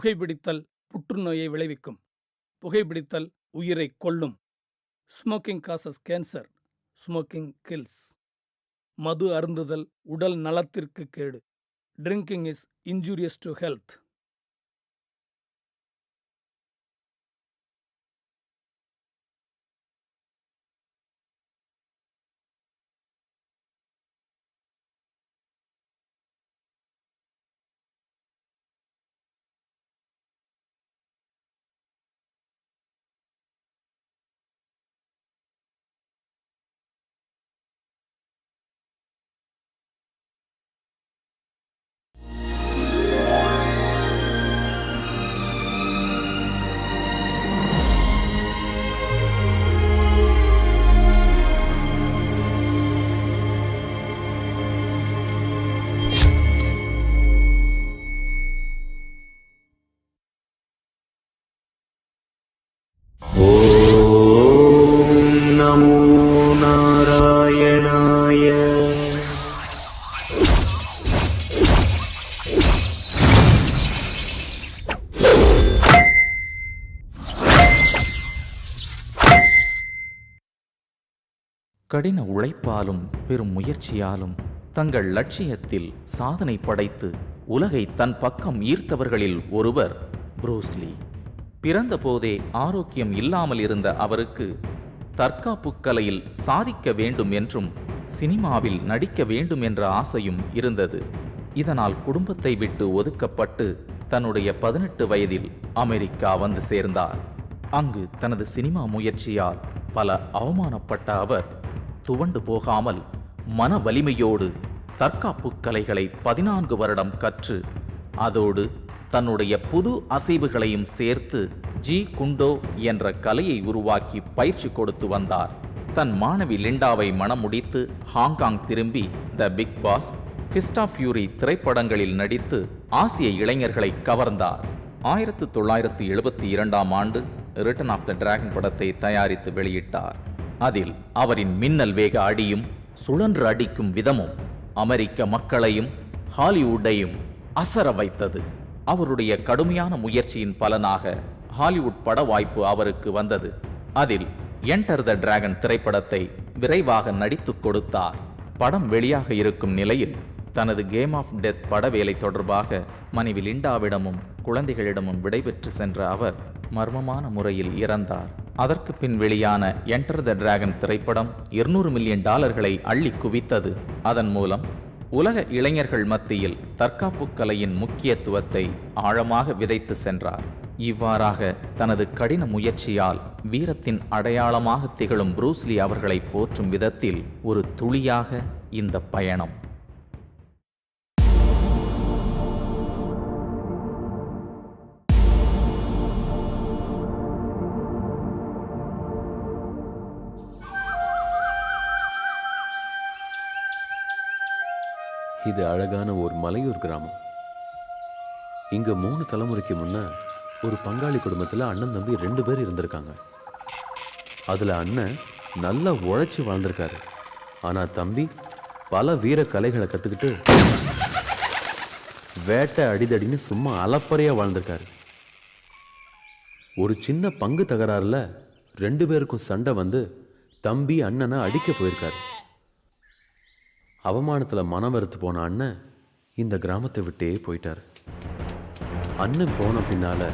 புகைப்பிடித்தல் புற்றுநோயை விளைவிக்கும். புகைப்பிடித்தல் உயிரை கொல்லும். Smoking causes cancer. Smoking kills. மது அருந்துதல் உடல் நலத்திற்கு கேடு. Drinking is injurious to health. கடின உழைப்பாலும் பெரும் முயற்சியாலும் தங்கள் லட்சியத்தில் சாதனை படைத்து உலகை தன் பக்கம் ஈர்த்தவர்களில் ஒருவர் புரூஸ் லீ. பிறந்த போதே ஆரோக்கியம் இல்லாமல் இருந்த அவருக்கு தற்காப்பு கலையில் சாதிக்க வேண்டும் என்றும் சினிமாவில் நடிக்க வேண்டும் என்ற ஆசையும் இருந்தது. இதனால் குடும்பத்தை விட்டு ஒதுக்கப்பட்டு தன்னுடைய 18 வயதில் அமெரிக்கா வந்து சேர்ந்தார். அங்கு தனது சினிமா முயற்சியால் பல அவமானப்பட்ட அவர் துவண்டு போகாமல் மன வலிமையோடு தற்காப்பு கலைகளை 14 வருடம் கற்று அதோடு தன்னுடைய புது அசைவுகளையும் சேர்த்து ஜி குண்டோ என்ற கலையை உருவாக்கி பயிற்சி கொடுத்து வந்தார். தன் மாணவி லிண்டாவை மணமுடித்து ஹாங்காங் திரும்பி the big boss, fist of fury திரைப்படங்களில் நடித்து ஆசிய இளைஞர்களை கவர்ந்தார். 1972ஆம் ஆண்டு ரிட்டர்ன் ஆஃப் த டிராகன் படத்தை தயாரித்து வெளியிட்டார். அதில் அவரின் மின்னல் வேக அடியும் சுழன்று அடிக்கும் விதமும் அமெரிக்க மக்களையும் ஹாலிவுட்டையும் அசர வைத்தது. அவருடைய கடுமையான முயற்சியின் பலனாக ஹாலிவுட் பட வாய்ப்பு அவருக்கு வந்தது. அதில் என்டர் த டிராகன் திரைப்படத்தை விரைவாக நடித்து கொடுத்தார். படம் வெளியாக இருக்கும் நிலையில் தனது கேம் ஆஃப் டெத் பட வேலை தொடர்பாக மனைவி லிண்டாவிடமும் குழந்தைகளிடமும் விடைபெற்று சென்ற அவர் மர்மமான முறையில் இறந்தார். அதற்கு பின் வெளியான என்டர் த டிராகன் திரைப்படம் $200 மில்லியன் அள்ளி குவித்தது. அதன் மூலம் உலக இளைஞர்கள் மத்தியில் தற்காப்பு கலையின் முக்கியத்துவத்தை ஆழமாக விதைத்து சென்றார். இவ்வாறாக தனது கடின முயற்சியால் வீரத்தின் அடையாளமாக திகழும் புரூஸ் லீ அவர்களை போற்றும் விதத்தில் ஒரு துளியாக இந்த பயணம். இது அழகான ஒரு மலையூர் கிராமம். இங்க 3 தலைமுறைக்கு முன்ன ஒரு பங்காளி குடும்பத்தில் அண்ணன் தம்பி 2 பேர் இருந்திருக்காங்க. அதுல அண்ணன் நல்லா உழைச்சி வாழ்ந்திருக்காரு. ஆனா தம்பி பல வீர கலைகளை கத்துக்கிட்டு வேட்டை அடிதடின்னு சும்மா அலப்பறையா வாழ்ந்திருக்காரு. ஒரு சின்ன பங்கு தகராறுல 2 பேருக்கும் சண்டை வந்து தம்பி அண்ணனை அடிக்க போயிருக்காரு. அவமானத்தில் மனவறுத்து போன அண்ணன் இந்த கிராமத்தை விட்டே போயிட்டார். அண்ணன் போன பின்னால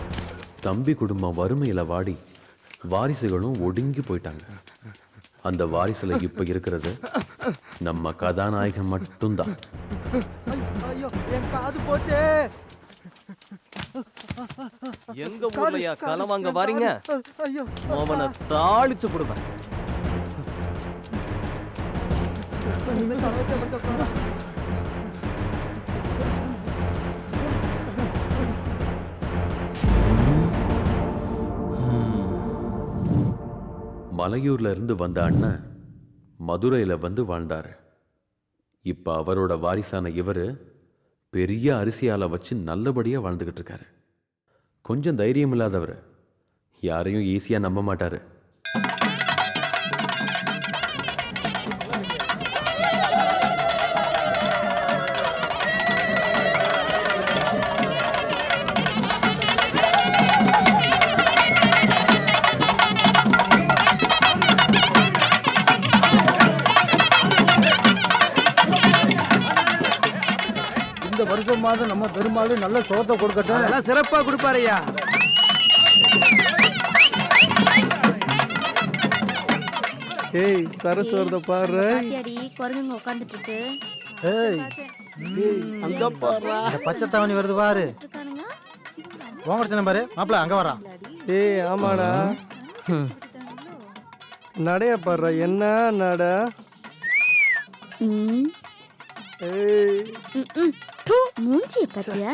தம்பி குடும்பம் வறுமையில் வாடி வாரிசுகளும் ஒடுங்கி போயிட்டாங்க. அந்த வாரிசுல இப்ப இருக்கிறது நம்ம கதாநாயகன் மட்டும்தான். எங்க ஊர்லயா களம் வாங்க வாரீங்க? அவனை தாளிச்சு கொடுப்பேன். மலையூர்ல இருந்து வந்த அண்ணன் மதுரையில வந்து வாழ்ந்தாரு. இப்ப அவரோட வாரிசான இவரு பெரிய அரிசியால வச்சு நல்லபடியா வாழ்ந்துகிட்டு இருக்காரு. கொஞ்சம் தைரியம் இல்லாதவர், யாரையும் ஈஸியா நம்ப மாட்டாரு. வருஷமாவது நம்ம பெருமாள் நல்ல சோத்தை கொடுக்கட்டும். அதெல்லாம் சிறப்பா கொடுப்பாருய்யா. ஏய் சரசு வரத பாரு. குரங்குங்க உட்காந்துட்டு இருக்கு. ஏய் அங்க பாரு. பச்சை தவணி வருது பாரு. பாரு மாப்பிள்ள அங்க வரான். ஏய் ஆமாடா. நடைய பாரு. என்ன நட? ஏய் மூஞ்சி பத்தியா?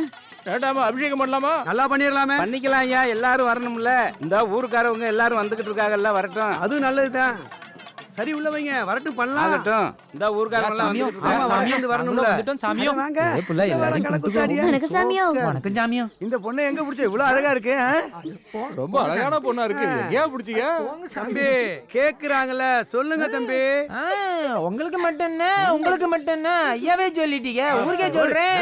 அபிஷேகம் பண்ணலாமா? நல்லா பண்ணிடலாமே. பண்ணிக்கலாம் ஐயா, எல்லாரும் வரணும்ல. இந்த ஊருக்காரவங்க எல்லாரும் வந்துகிட்டு இருக்காங்கல்ல, வரட்டும். அது நல்லதுதான். சரி உள்ள வைங்க, வரட்டும் பண்ணலாம். ஆகட்டும். இந்த ஊருக்காரங்க எல்லாம் வந்துகிட்டு ஆமா, இருக்காங்க. வந்து வரணும்ல. வாங்க. வணக்கம் சாமியோ. வணக்கம் சாமியோ. இந்த பொண்ணை எங்க பிடிச்ச? இவ்வளவு அழகா இருக்கு. ரொம்ப அழகான பொண்ணா இருக்கு. எங்கயா பிடிச்சீங்க? தம்பி கேக்குறாங்கல்ல, சொல்லுங்க தம்பி. உங்களுக்கு மட்டும் என்ன, உங்களுக்கு மட்டும் என்ன, ஐயாவே சொல்லிட்டீங்க, ஊருக்கே சொல்றேன்.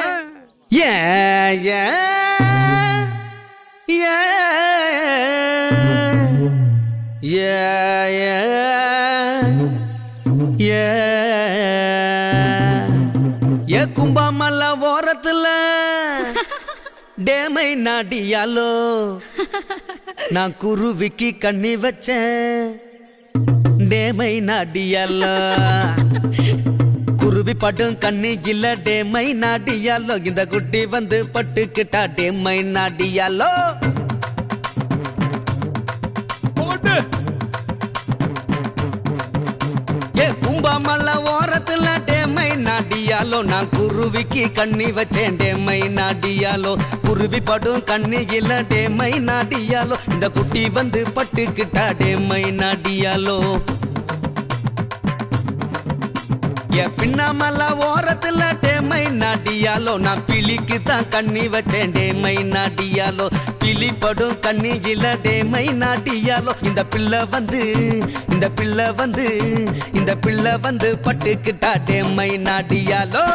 கும்பாமல்ல ஓரத்துல டேமை நாடியாலோ நான் குருவிக்கு கண்ணி வச்சேன். டேமை நாடியாலோ குருவி படும் கண்ணி இல்ல. டேமை நாடியாலோ இந்த குட்டி வந்து பட்டுக்கிட்டா. டேமை நாடியாலோ கும்பாமல்ல ஓரத்துல டேமை நாடியாலோ நான் குருவிக்கு கண்ணி வச்சேன். டேமை நாடியாலோ குருவி படும் கண்ணி இல்ல. டேமை நாடியாலோ இந்த குட்டி வந்து பட்டுக்கிட்டா. டேமை நாடியாலோ பின்னாமல்ல ஓரத்துல டேமை நாடியாலோ நான் பிலிக்கு தான் கண்ணி வச்சேன். டேமை நாடியாலோ பிலி படும் கண்ணி இல்ல. டேமை நாடியாலோ இந்த பிள்ளை வந்து பட்டுக்கிட்டா. டேமை நாடியாலோ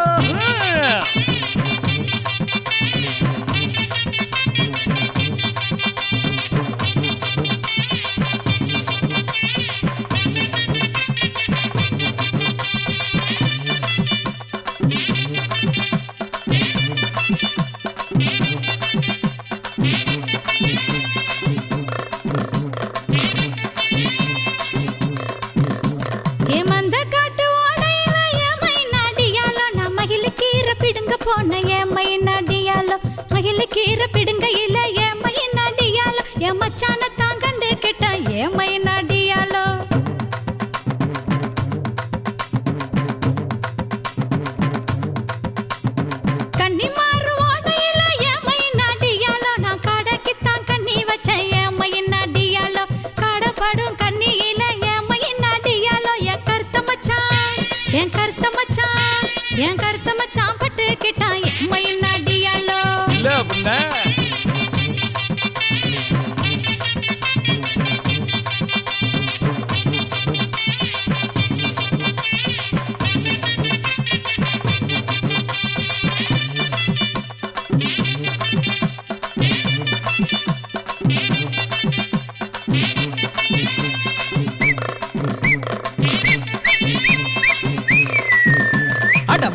போன ஏமை நடியாலோ மகிழ கீரை பிடுங்கையில ஏமை நடியாலோ என் மச்சான தான் கண்டு கிட்ட ஏமை நடியாலோ கண்ணி மாறு ஓடையில ஏமை நடியாலோ நான் கடைக்கு தான் கண்ணி வச்ச ஏமை நடியாலோ கடப்படும் கண்ணியில ஏமை நடியாலோ என் கருத்த மச்சான் என் கருத்த மச்சான் என் கருத்த மச்சான் பட்டு கிட்டான் ஏமை நடியாலோ இல்ல அப்படின்னா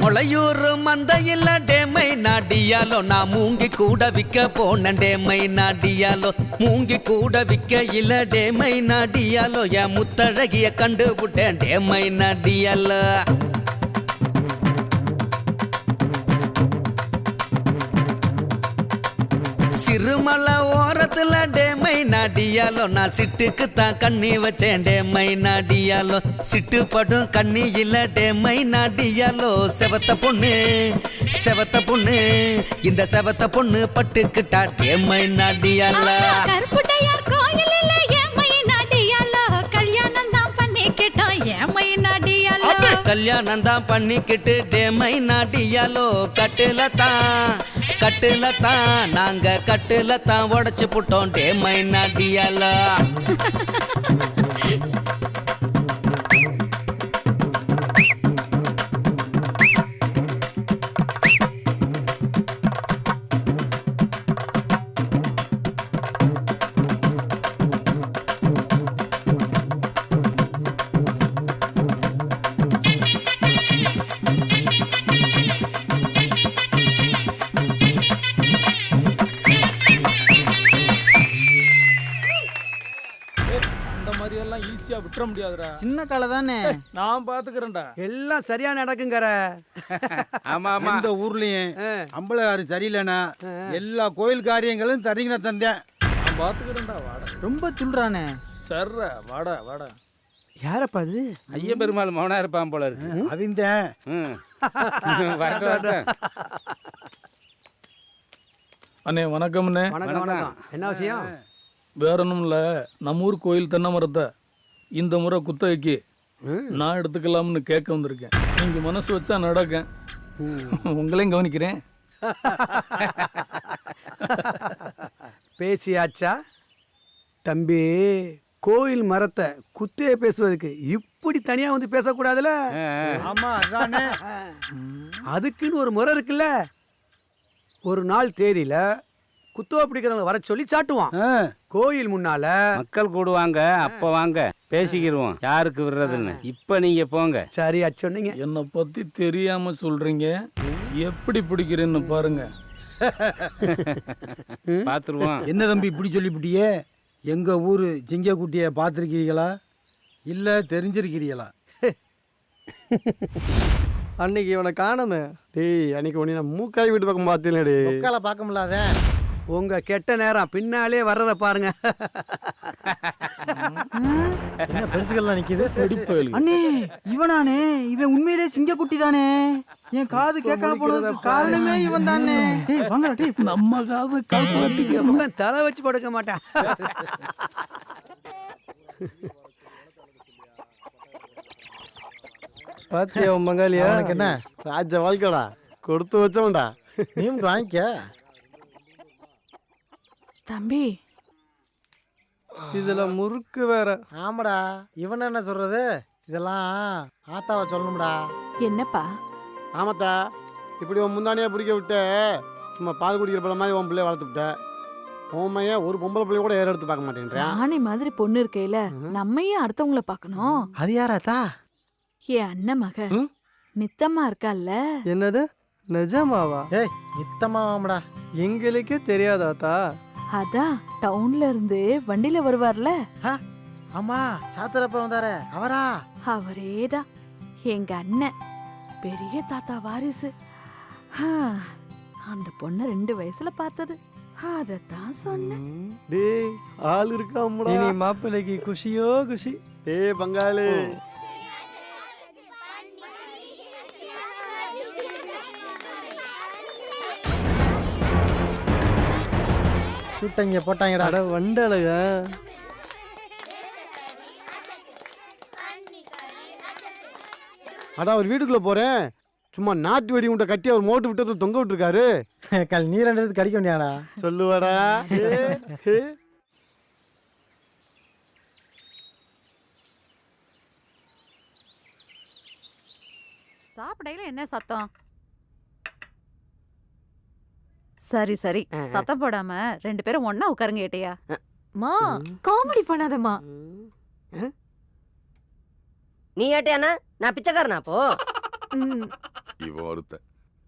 முளையூர் மந்தையில் டேமை நாடியாலோ நான் மூங்கி கூட விற்க போன டேமை நாடியாலோ மூங்கி கூட விற்க இல்ல டேமை நாடியாலோ என் முத்தழகிய கண்டுபிட்டேன் டேமை நாடியாலோ சிறுமலை ஓரத்துல டேமை நாடியாலோ நான் சிட்டுக்கு தான் கண்ணி வச்சேன் டேமை நாடியாலோ சிட்டு படும் கண்ணி இல்ல டேமை நாடியாலோ செவத்த பொண்ணு இந்த செவத்த பொண்ணு பட்டுக்கிட்டா டேமை நாடியாலோ கருப்புடையார் கோயில் இல்ல ஏமை நாடியாலோ கல்யாணம் தான் பண்ணிக்கிட்டோம் ஏமை நாடியாலோ கல்யாணம் தான் பண்ணிக்கிட்டு டேமை நாடியாலோ கட்டுல தான் நாங்க கட்டுல தான் உடைச்சு புட்டோம் டேமை நாடியாலோ விட்டுற முடியாதுடா. சின்ன காலை தானே. நான் பாத்துக்கிறேன்டா. எல்லாம் சரியா நடக்குங்கற. ஆமா ஆமா. இந்த ஊர்லயும் அம்பளகாரி சரியில்லைனா எல்லா கோயில் காரியங்களும் தரீங்கண்ணா தந்தேன். நான் பாத்துக்கிறேன்டா. வாடா. ரொம்ப துள்றானே. சர்ரா வாடா வாடா. யாரப்பா அது? ஐயா பெருமாள் மௌனா இருப்பான் போல இருக்கு. அவிந்தேன். வரட்டும். அண்ணே வணக்கம்ண்ணே. வணக்கம் வணக்கம். என்ன விஷயம்? வேற ஒன்றும் இல்லை. நம்ம ஊர் கோயில் தென்னை மரத்தை இந்த முறை குத்தகைக்கு நான் எடுத்துக்கலாம்னு கேட்க வந்திருக்கேன். நீங்கள் மனசு வச்சா நடக்கேன். உங்களையும் கவனிக்கிறேன். பேசியாச்சா தம்பி? கோயில் மரத்தை குத்தைய பேசுவதுக்கு இப்படி தனியா வந்து பேசக்கூடாதுல. ஆமா அதானே. அதுக்குன்னு ஒரு முறை இருக்குல்ல. ஒரு நாள் தேதியில குத்துவ பிடிக்கிறவங்க வர சொல்லி சாட்டுவான் கோயில் முன்னால. மக்கள் கூடுவாங்க, அப்ப வாங்க பேசிக்கிருவோம் யாருக்கு விடுறதுன்னு. இப்ப நீங்க போங்க. சரியா சொன்னீங்க. என்னை பற்றி தெரியாம சொல்றீங்க. எப்படி பிடிக்கிறேன்னு பாருங்க. பாத்துருவோம். என்ன தம்பி இப்படி சொல்லிவிட்டியே? எங்க ஊரு சிங்கக்குட்டியை பார்த்துருக்கிறீங்களா இல்ல தெரிஞ்சிருக்கிறீங்களா? அன்னைக்கு இவனை காணமே. டேய் அன்னைக்கு உன்னை நான் மூக்காய் வீட்டு பக்கம் பார்த்தேன்டே. உட்கால பார்க்க முடியாத. உங்க கெட்ட நேரம் பின்னாலே வர்றத பாருங்க. என்ன பெருசுகள்லாம் நிக்குது? வெடிப்பயல்கள். அண்ணே இவனானே? இவன் உண்மையிலே சிங்கக்குட்டி தானே. என் காது கேட்காம போனதுக்கு காரணமே இவன் தானே. டேய் வாங்கடா டேய். நம்ம காதை காப்பாத்திக்க. தலை வச்சு படுக்க மாட்டான். பாத்தியா உன் மங்காலியா? உனக்கு என்ன ராஜ வாழ்க்கடா, கொடுத்து வச்சவன்டா. நீயும் வாங்கிக்க. தம்பி இதுல முறுக்கு வேற. ஆமாடா. இவன் என்ன சொல்றது? இதெல்லாம் ஆத்தாவை சொல்லணும்டா. என்னப்பா? ஆமாத்தா, இப்படி உன் முந்தானியா பிடிக்க விட்டு சும்மா பால் குடிக்கிற பிள்ளை மாதிரி உன் பிள்ளைய வளர்த்து விட்ட. உன் மையன் ஒரு பொம்பளை பிள்ளைய கூட ஏற எடுத்து பார்க்க மாட்டேன்றான். ராணி மாதிரி பொண்ணு இருக்கையில நம்மையே அடுத்தவங்கள பார்க்கணும். அது யாராத்தா? என் அண்ணன் மக நித்தம்மா இருக்கால்ல. என்னது நிஜமாவா? ஏய் நித்தமாவாமடா. எங்களுக்கே தெரியாதாத்தா? அதான் டவுன்ல இருந்து வண்டியில வருவார்ல, ஆமா சாத்திரப்ப வந்தாரு அவரா? அவரேதான் எங்க அண்ணன். பெரிய தாத்தா வாரிசு. அந்த பொண்ண 2 வயசுல பார்த்தது. அதத்தான் சொன்னேன். டேய் ஆள் இருக்காமடா. இனி மாப்பிள்ளைக்கு குஷியோ குஷி. டேய் பங்காளி, சுட்டங்க போட்டாங்கடா. அட வண்டலக. அடா ஒரு வீட்டுக்குள்ள போறேன். சும்மா நாட்டு வெடி உண்டை கட்டி அவர் மோட்டு விட்டு தொங்க விட்டுருக்காரு. கல் நீர் ரெண்டு கடிக்க வேண்டியாடா. சொல்லுவாடா. சாப்பிடையில என்ன சத்தம்? சரி சரி, சத்தம் போடாம 2 பேரும் ஒண்ணா உட்காருங்க. ஏட்டையா மா, காமெடி பண்ணாதம்மா. நீ ஏட்டையானா? நான் பிச்சைக்காரனா அப்போ? இவன் ஒருத்த.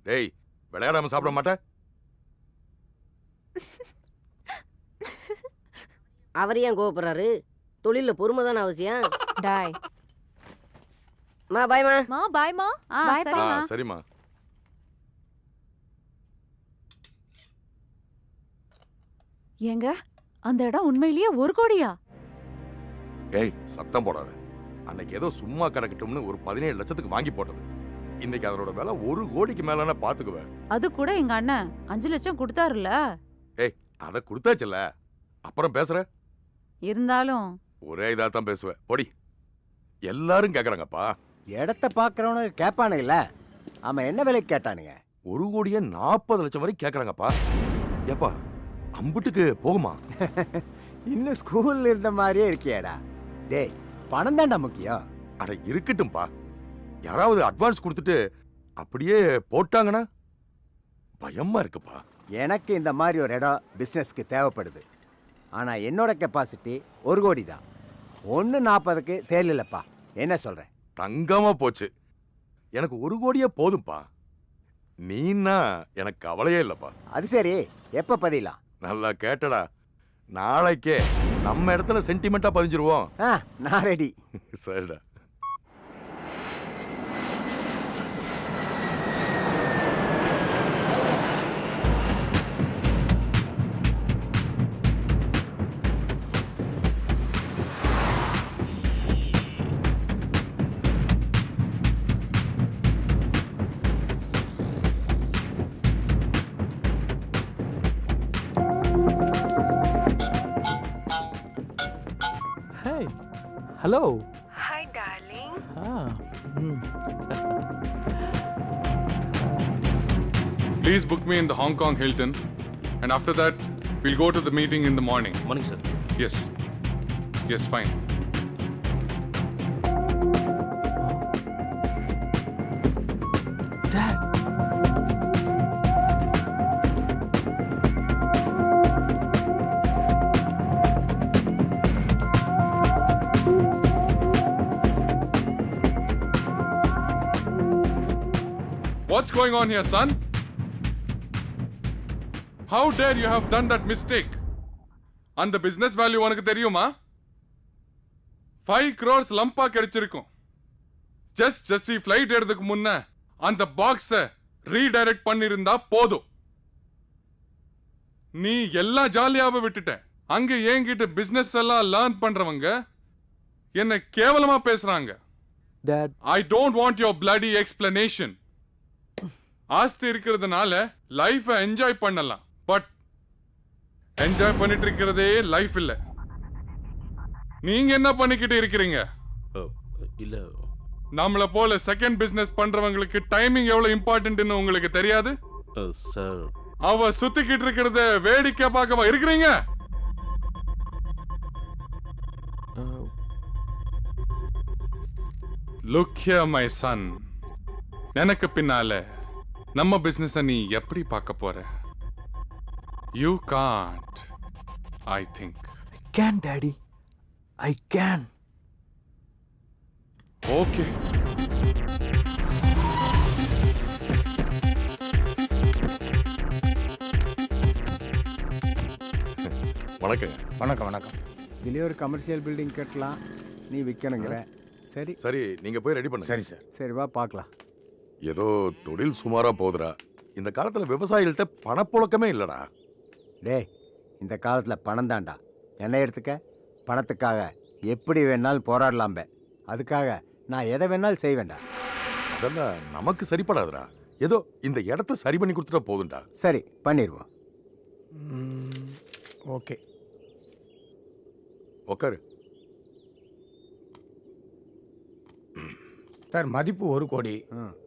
டேய் விளையாடாம சாப்பிட மாட்டேன். அவர் ஏன் கோவப்படுறாரு? தொழில பொறுமை தானே அவசியம். டாய் மா பாய்மா. மா பாய்மா. சரிம்மா. ஏங்க அந்த இடம் உண்மையிலேயே 1 கோடியா? ஏய் சத்தம் போடாத. அன்னைக்கு ஏதோ சும்மா கிடக்கட்டும்னு ஒரு 17 லட்சத்துக்கு வாங்கி போட்டது. இன்னைக்கு அதனோட விலை 1 கோடிக்கு மேலனா பாத்துக்குவேன். அது கூட எங்க அண்ணன் 5 லட்சம் கொடுத்தாருல. ஏய் அத கொடுத்தாச்சுல, அப்புறம் பேசுற. இருந்தாலும் ஒரே இதா தான் பேசுவேன். போடி. எல்லாரும் கேக்குறாங்கப்பா. இடத்த பாக்குறவனு கேட்பானுங்கல்ல, அவன் என்ன விலைக்கு கேட்டானுங்க? 1 கோடியே 40 லட்சம் வரை கேக்குறாங்கப்பா. ஏப்பா அம்புட்டுக்கு போகுமா? இன்னும் ஸ்கூல்ல இருந்த மாதிரியே இருக்கியாடா. டேய் பணம் தான்டா முக்கியம். அட இருக்கட்டும்பா. யாராவது அட்வான்ஸ் கொடுத்துட்டு அப்படியே போட்டாங்கன்னா பயமா இருக்குப்பா. எனக்கு இந்த மாதிரி ஒரு இடம் பிசினஸ்க்கு தேவைப்படுது. ஆனா என்னோட கெப்பாசிட்டி 1 கோடி தான். 1.40க்கு சேல் இல்லப்பா. என்ன சொல்றேன்? தங்கமா போச்சு. எனக்கு 1 கோடியே போதும்பா. நீன்னா எனக்கு கவலையே இல்லப்பா. அது சரி, எப்ப பதிலாம்? நல்லா கேட்டடா. நாளைக்கே நம்ம இடத்துல சென்டிமெண்டா பதிஞ்சிருவோம். நான் ரெடி. சரிடா. Hey, hello. Hi, darling. Please book me in the Hong Kong Hilton, and after that, we'll go to the meeting in the morning. Morning, sir. Yes. Yes, fine. Dad. What's going on here, son? How dare you have done that mistake? And the business value உனக்கு தெரியுமா? 5 crores Lamba கிடைச்சிருக்கும். ஜெஸ்ஸி flight எடுத்துக்கு முன்ன அந்த பாக்ஸை redirect பண்ணிருந்தா போதும். நீ எல்லா ஜாலியாவே விட்டுட்ட. அங்க என்கிட்ட பிசினஸ் எல்லாம் லேர்ன் பண்றவங்க என்ன கேவலமா பேசுறாங்க. Dad. I don't want your bloody explanation. ஆஸ்தி இருக்கிறதுனால லைஃபை என்ஜாய் பண்ணலாம், பட் என்ஜாய் பண்ணிட்டு இருக்கிறதே லைஃப் இல்ல. நீங்க என்ன பண்ணிக்கிட்டு இருக்கிறீங்க? இல்ல, நம்மள போல செகண்ட் பிசினஸ் பண்றவங்களுக்கு டைமிங் எவ்வளவு இம்பார்ட்டன்ட்னு உங்களுக்கு தெரியாது சார். அவ சுத்திக்கிட்டு இருக்கிறத வேடிக்கை பார்க்கவா இருக்கிறீங்க? Look here my son. எனக்கு பின்னால நம்ம பிசினஸ் நீ எப்படி பார்க்க போற? You can't. I think I can, Daddy. I can. Okay. வணக்கங்க. வணக்கம் வணக்கம். இதுலேயே ஒரு கமர்ஷியல் பில்டிங் கட்டலாம், நீ விற்கணுங்கிற. சரி சரி, நீங்க போய் ரெடி பண்ணுங்க. சரி சார். சரி வா பார்க்கலாம். ஏதோ தொழில் சுமாரா போகுதுடா. இந்த காலத்துல விவசாயிகள்கிட்ட பணப்புழக்கமே இல்லடா. டேய், இந்த காலத்தில் பணம் தான்டா. என்ன எடுத்துக்க, பணத்துக்காக எப்படி வேணாலும் போராடலாம்பே. அதுக்காக நான் எதை வேணாலும் செய்வேன்டா. அதெல்லாம் நமக்கு சரிப்படாதுடா. ஏதோ இந்த இடத்த சரி பண்ணி கொடுத்துட்டா போதும்டா. சரி பண்ணிடுவோம். ஓகே, உக்காரு. சார் மதிப்பு 1 கோடி.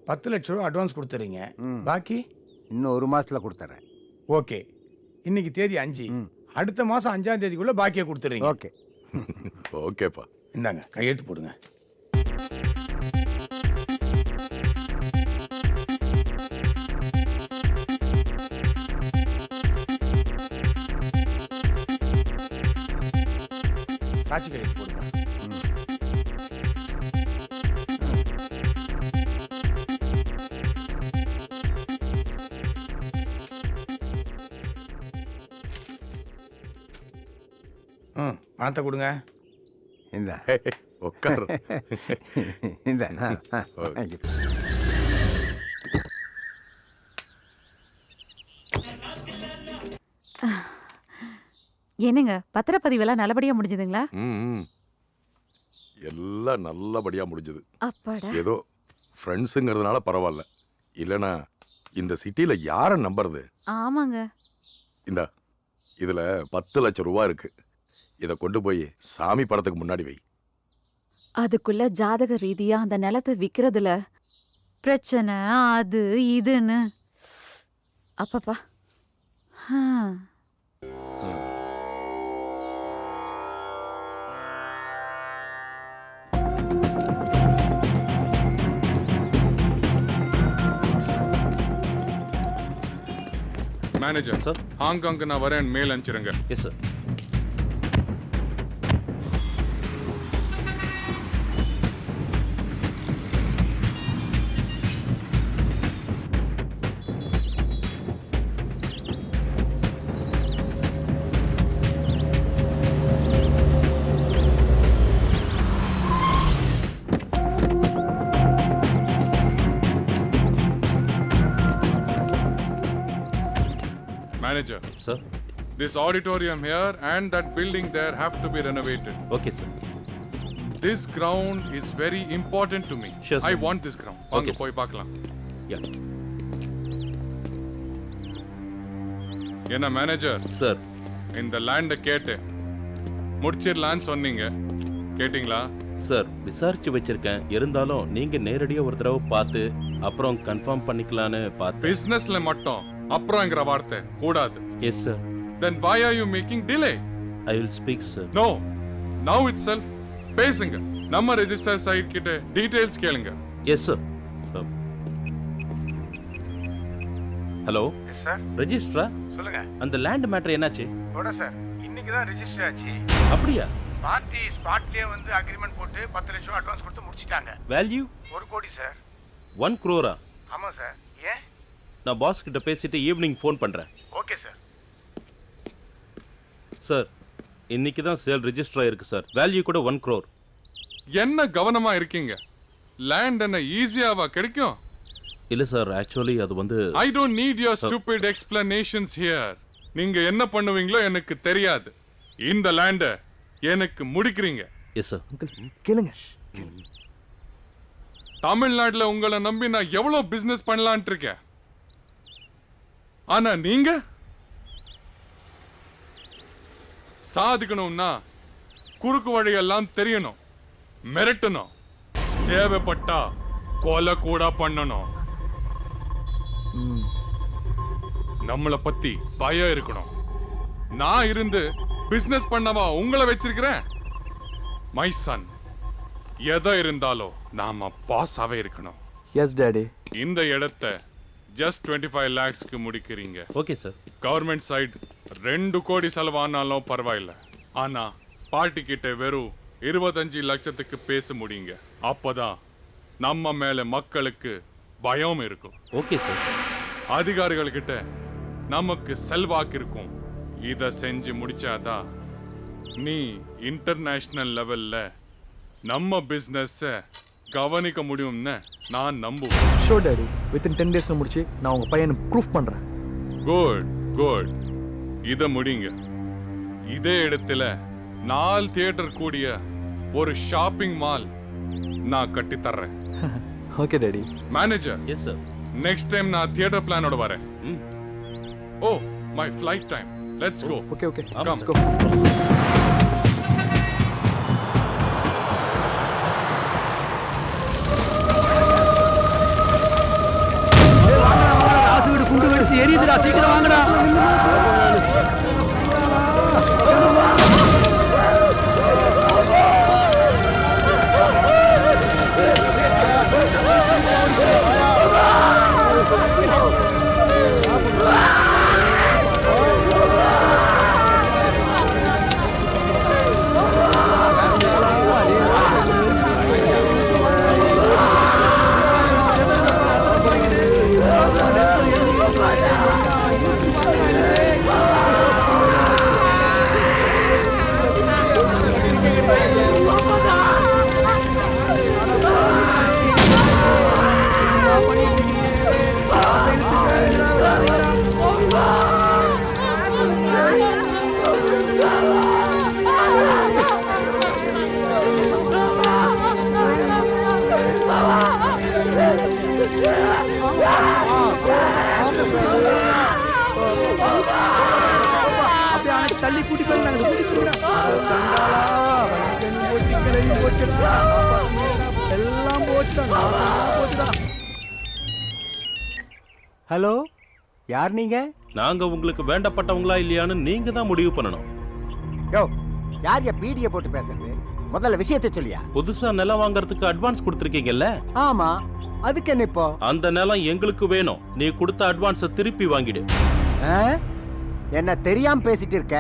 10 லட்ச ரூபா அட்வான்ஸ் கொடுத்துறீங்க. பாக்கி இன்னும் 1 மாசத்துல கொடுத்துறேன். ஓகே. இன்னைக்கு தேதி 5. அடுத்த மாசம் 5ஆம் தேதிக்குள்ள பாக்கியை கொடுத்துறீங்க. ஓகே. ஓகேப்பா. இந்தாங்க கையெழுத்து போடுங்க. சாட்சி கையெழுத்து போடுங்க. பணத்தை கொடுங்க. இந்த உட்கார். இந்த என்னங்க பத்திரப்பதிவெல்லாம் நல்லபடியா முடிஞ்சதுங்களா? எல்லாம் நல்லபடியா முடிஞ்சது. அப்பாடா. ஏதோ ஃப்ரெண்ட்ஸுங்கிறதுனால பரவாயில்ல. இல்லைன்னா இந்த சிட்டியில யாரை நம்புறது? ஆமாங்க. இந்த இதுல 10 லட்சம் ரூபா இருக்கு. இதை கொண்டு போய் சாமி படத்துக்கு முன்னாடி வை. அதுக்குள்ள ஜாதக ரீதியா அந்த நிலத்தை விக்கிறதுல பிரச்சனை அது இதுன்னு. அப்பப்பா. மேனேஜர் சார், ஹாங்காங்க்கு நான் வரேன், மேல் அனுப்பிச்சிருங்க. Yes sir. Manager, sir. this auditorium here and that building there have to be renovated. Okay, sir. This ground is very important to me. Sure, sir. I want this ground. வாங்க Okay, sir. போய் பார்க்கலாம். Yeah. என்ன manager, Sir. இந்த லேண்டை கேட்டு முடிச்சிடலான்னு சொன்னீங்க, கேட்டிங்களா? Sir விசாரிச்சு வச்சிருக்கேன். இருந்தாலும் நீங்க நேரடியா ஒரு தடவை பார்த்து அப்புறம் கன்ஃபார்ம் பண்ணிக்கலான்னு பார்த்தேன். பிசினஸ்ல மட்டும் அப்புறம்ங்கிற வார்த்தை கூடாது. Yes sir. Then why are you making delay? I will speak sir. No. Now itself பேசுங்க. நம்ம ரெஜிஸ்டர் சைட் கிட்ட டீடைல்ஸ் கேளுங்க. Yes sir. ஹலோ சார் ரெஜிஸ்ட்ரா, சொல்லுங்க. அந்த லேண்ட் மேட்டர் என்னாச்சு? ஓட சார் இன்னைக்கு தான் ரெஜிஸ்டர் ஆச்சு. அப்படியா? பார்ட்டி ஸ்பாட்லயே வந்து அக்ரிமெண்ட் போட்டு 10 லட்சம் அட்வான்ஸ் கொடுத்து முடிச்சிட்டாங்க. வேல்யூ 1 கோடி சார். 1 crore. ஆமா சார். ஏன்? நான் பாஸ் கிட்ட பேசிட்டு ஈவினிங் ஃபோன் பண்றேன். Okay sir. சார் இன்னைக்கு தான் சேல் ரெஜிஸ்டர் ஆயிருக்கு சார். வேல்யூ கூட 1 crore. என்ன கவனமா இருக்கீங்க? லேண்ட் என்ன ஈஸியாவா கிடைக்கும்? இல்ல சார், ஆக்சுவலி அது வந்து I don't need your stupid explanations here. நீங்க என்ன பண்ணுவீங்களோ எனக்கு தெரியாது. இந்த லேண்ட எனக்கு முடிக்கிறீங்க. Yes sir. கேளுங்க. தமிழ்நாட்டுல உங்களை நம்பி நான் எவ்வளவு பிசினஸ் பண்ணலாம்னு இருக்கேன். ஆனா நீங்க சாதிக்கணும்னா குறுக்கு வழியெல்லாம் தெரியணும், மிரட்டணும், தேவைப்பட்டா கொலை கூட பண்ணணும். நம்மளை பத்தி பயம் இருக்கணும். நான் இருந்து பிசினஸ் பண்ணவா உங்களை வச்சிருக்கிறேன்? மை சன், எதை இருந்தாலும் நாம பாஸாவே இருக்கணும். Yes daddy. இந்த இடத்தை ஜஸ்ட் 25 lakhsக்கு முடிக்கிறீங்க. Okay sir. கவர்மெண்ட் சைடு 2 கோடி செலவானாலும் பரவாயில்ல. ஆனா பார்ட்டி கிட்ட வெறும் 25 லட்சத்துக்கு பேச முடியுங்க. அப்பதான் நம்ம மேல மக்களுக்கு பயம் இருக்கும். Okay sir. அதிகாரிகள் கிட்ட நமக்கு செல்வாக்கு இருக்கும். இத செஞ்சு முடிச்சாதான் நீ இன்டர்நேஷனல் லெவல்ல நம்ம பிசினஸ் கவனிக்க முடியும்னு நான் நம்புவேன். Show daddy. வித்தின் 10 days முடிச்சு நான் உங்க பையனை ப்ரூஃப் பண்றேன். Good good. இத முடிங்க. இதே இடத்துல 4 தியேட்டர் கூடிய ஒரு ஷாப்பிங் மால் நான் கட்டி தர்றேன். Okay daddy. Manager. Yes sir. Next time நான் தியேட்டர் பிளானோட வரேன். Oh my flight time. Let's go. Okay okay. Come. Let's go. Rasu வீடு குண்டு வெடிச்சு எரியுதுடா, சீக்கிரம் வாங்கடா. தள்ளி கூட்டிட்டு எல்லாம் போச்சுடா. ஹலோ, யார் நீங்க? நாங்க உங்களுக்கு வேண்டப்பட்டவங்களா இல்லையான்னு நீங்க தான் முடிவு பண்ணணும். யோ, யார் பீடியை போட்டு பேசுறது? முதல்ல விஷயத்தை சொல்லியா. புதுசா நிலம் வாங்குறதுக்கு அட்வான்ஸ் கொடுத்துருக்கீங்கல்ல? ஆமா, அதுக்கு என்ன இப்போ? அந்த நிலம் எங்களுக்கு வேணும். நீ கொடுத்த அட்வான்ஸை திருப்பி வாங்கிடு. என்ன தெரியாம பேசிட்டு இருக்க?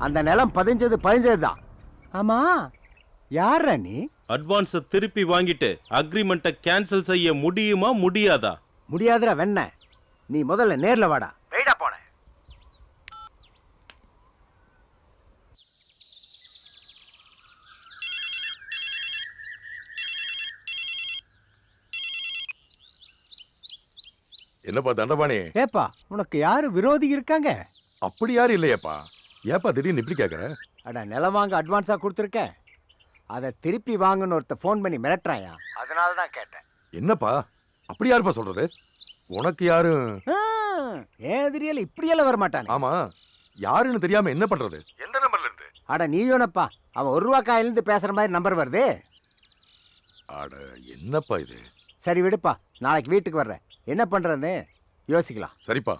அந்த நிலம் பதிஞ்சதுதான். ஆமா, யார நீ? அட்வான்ஸை திருப்பி வாங்கிட்டு அக்ரிமெண்ட்டை கேன்சல் செய்ய முடியுமா முடியாதா? முடியாதுடா வெண்ண. நீ முதல்ல நேர்ல வாடா. வெயிடா போன. என்னப்பா தண்டபாணி? ஏப்பா, உனக்கு யாரு விரோதி இருக்காங்க? அப்படி யாரும் இல்லையேப்பா. ஏப்பா திடீர்னு இப்படி கேட்குற? அட நிலம் வாங்க அட்வான்ஸாக கொடுத்துருக்கேன், அதை திருப்பி வாங்கன்னு ஒருத்த ஃபோன் பண்ணி மிரட்டுறாயா, அதனால தான் கேட்டேன். என்னப்பா அப்படி யாருப்பா சொல்றது? உனக்கு யாரும் ஏதிரியல் இப்படியெல்லாம் வரமாட்டானே. ஆமா, யாருன்னு தெரியாம என்ன பண்றது? எந்த நம்பர்ல இருந்து? அட நீயோனப்பா, அவன் 1 ரூபா காயிலிருந்து பேசுற மாதிரி நம்பர் வருது. அட என்னப்பா இது? சரி விடுப்பா, நாளைக்கு வீட்டுக்கு வர்றேன், என்ன பண்றதுன்னு யோசிக்கலாம். சரிப்பா.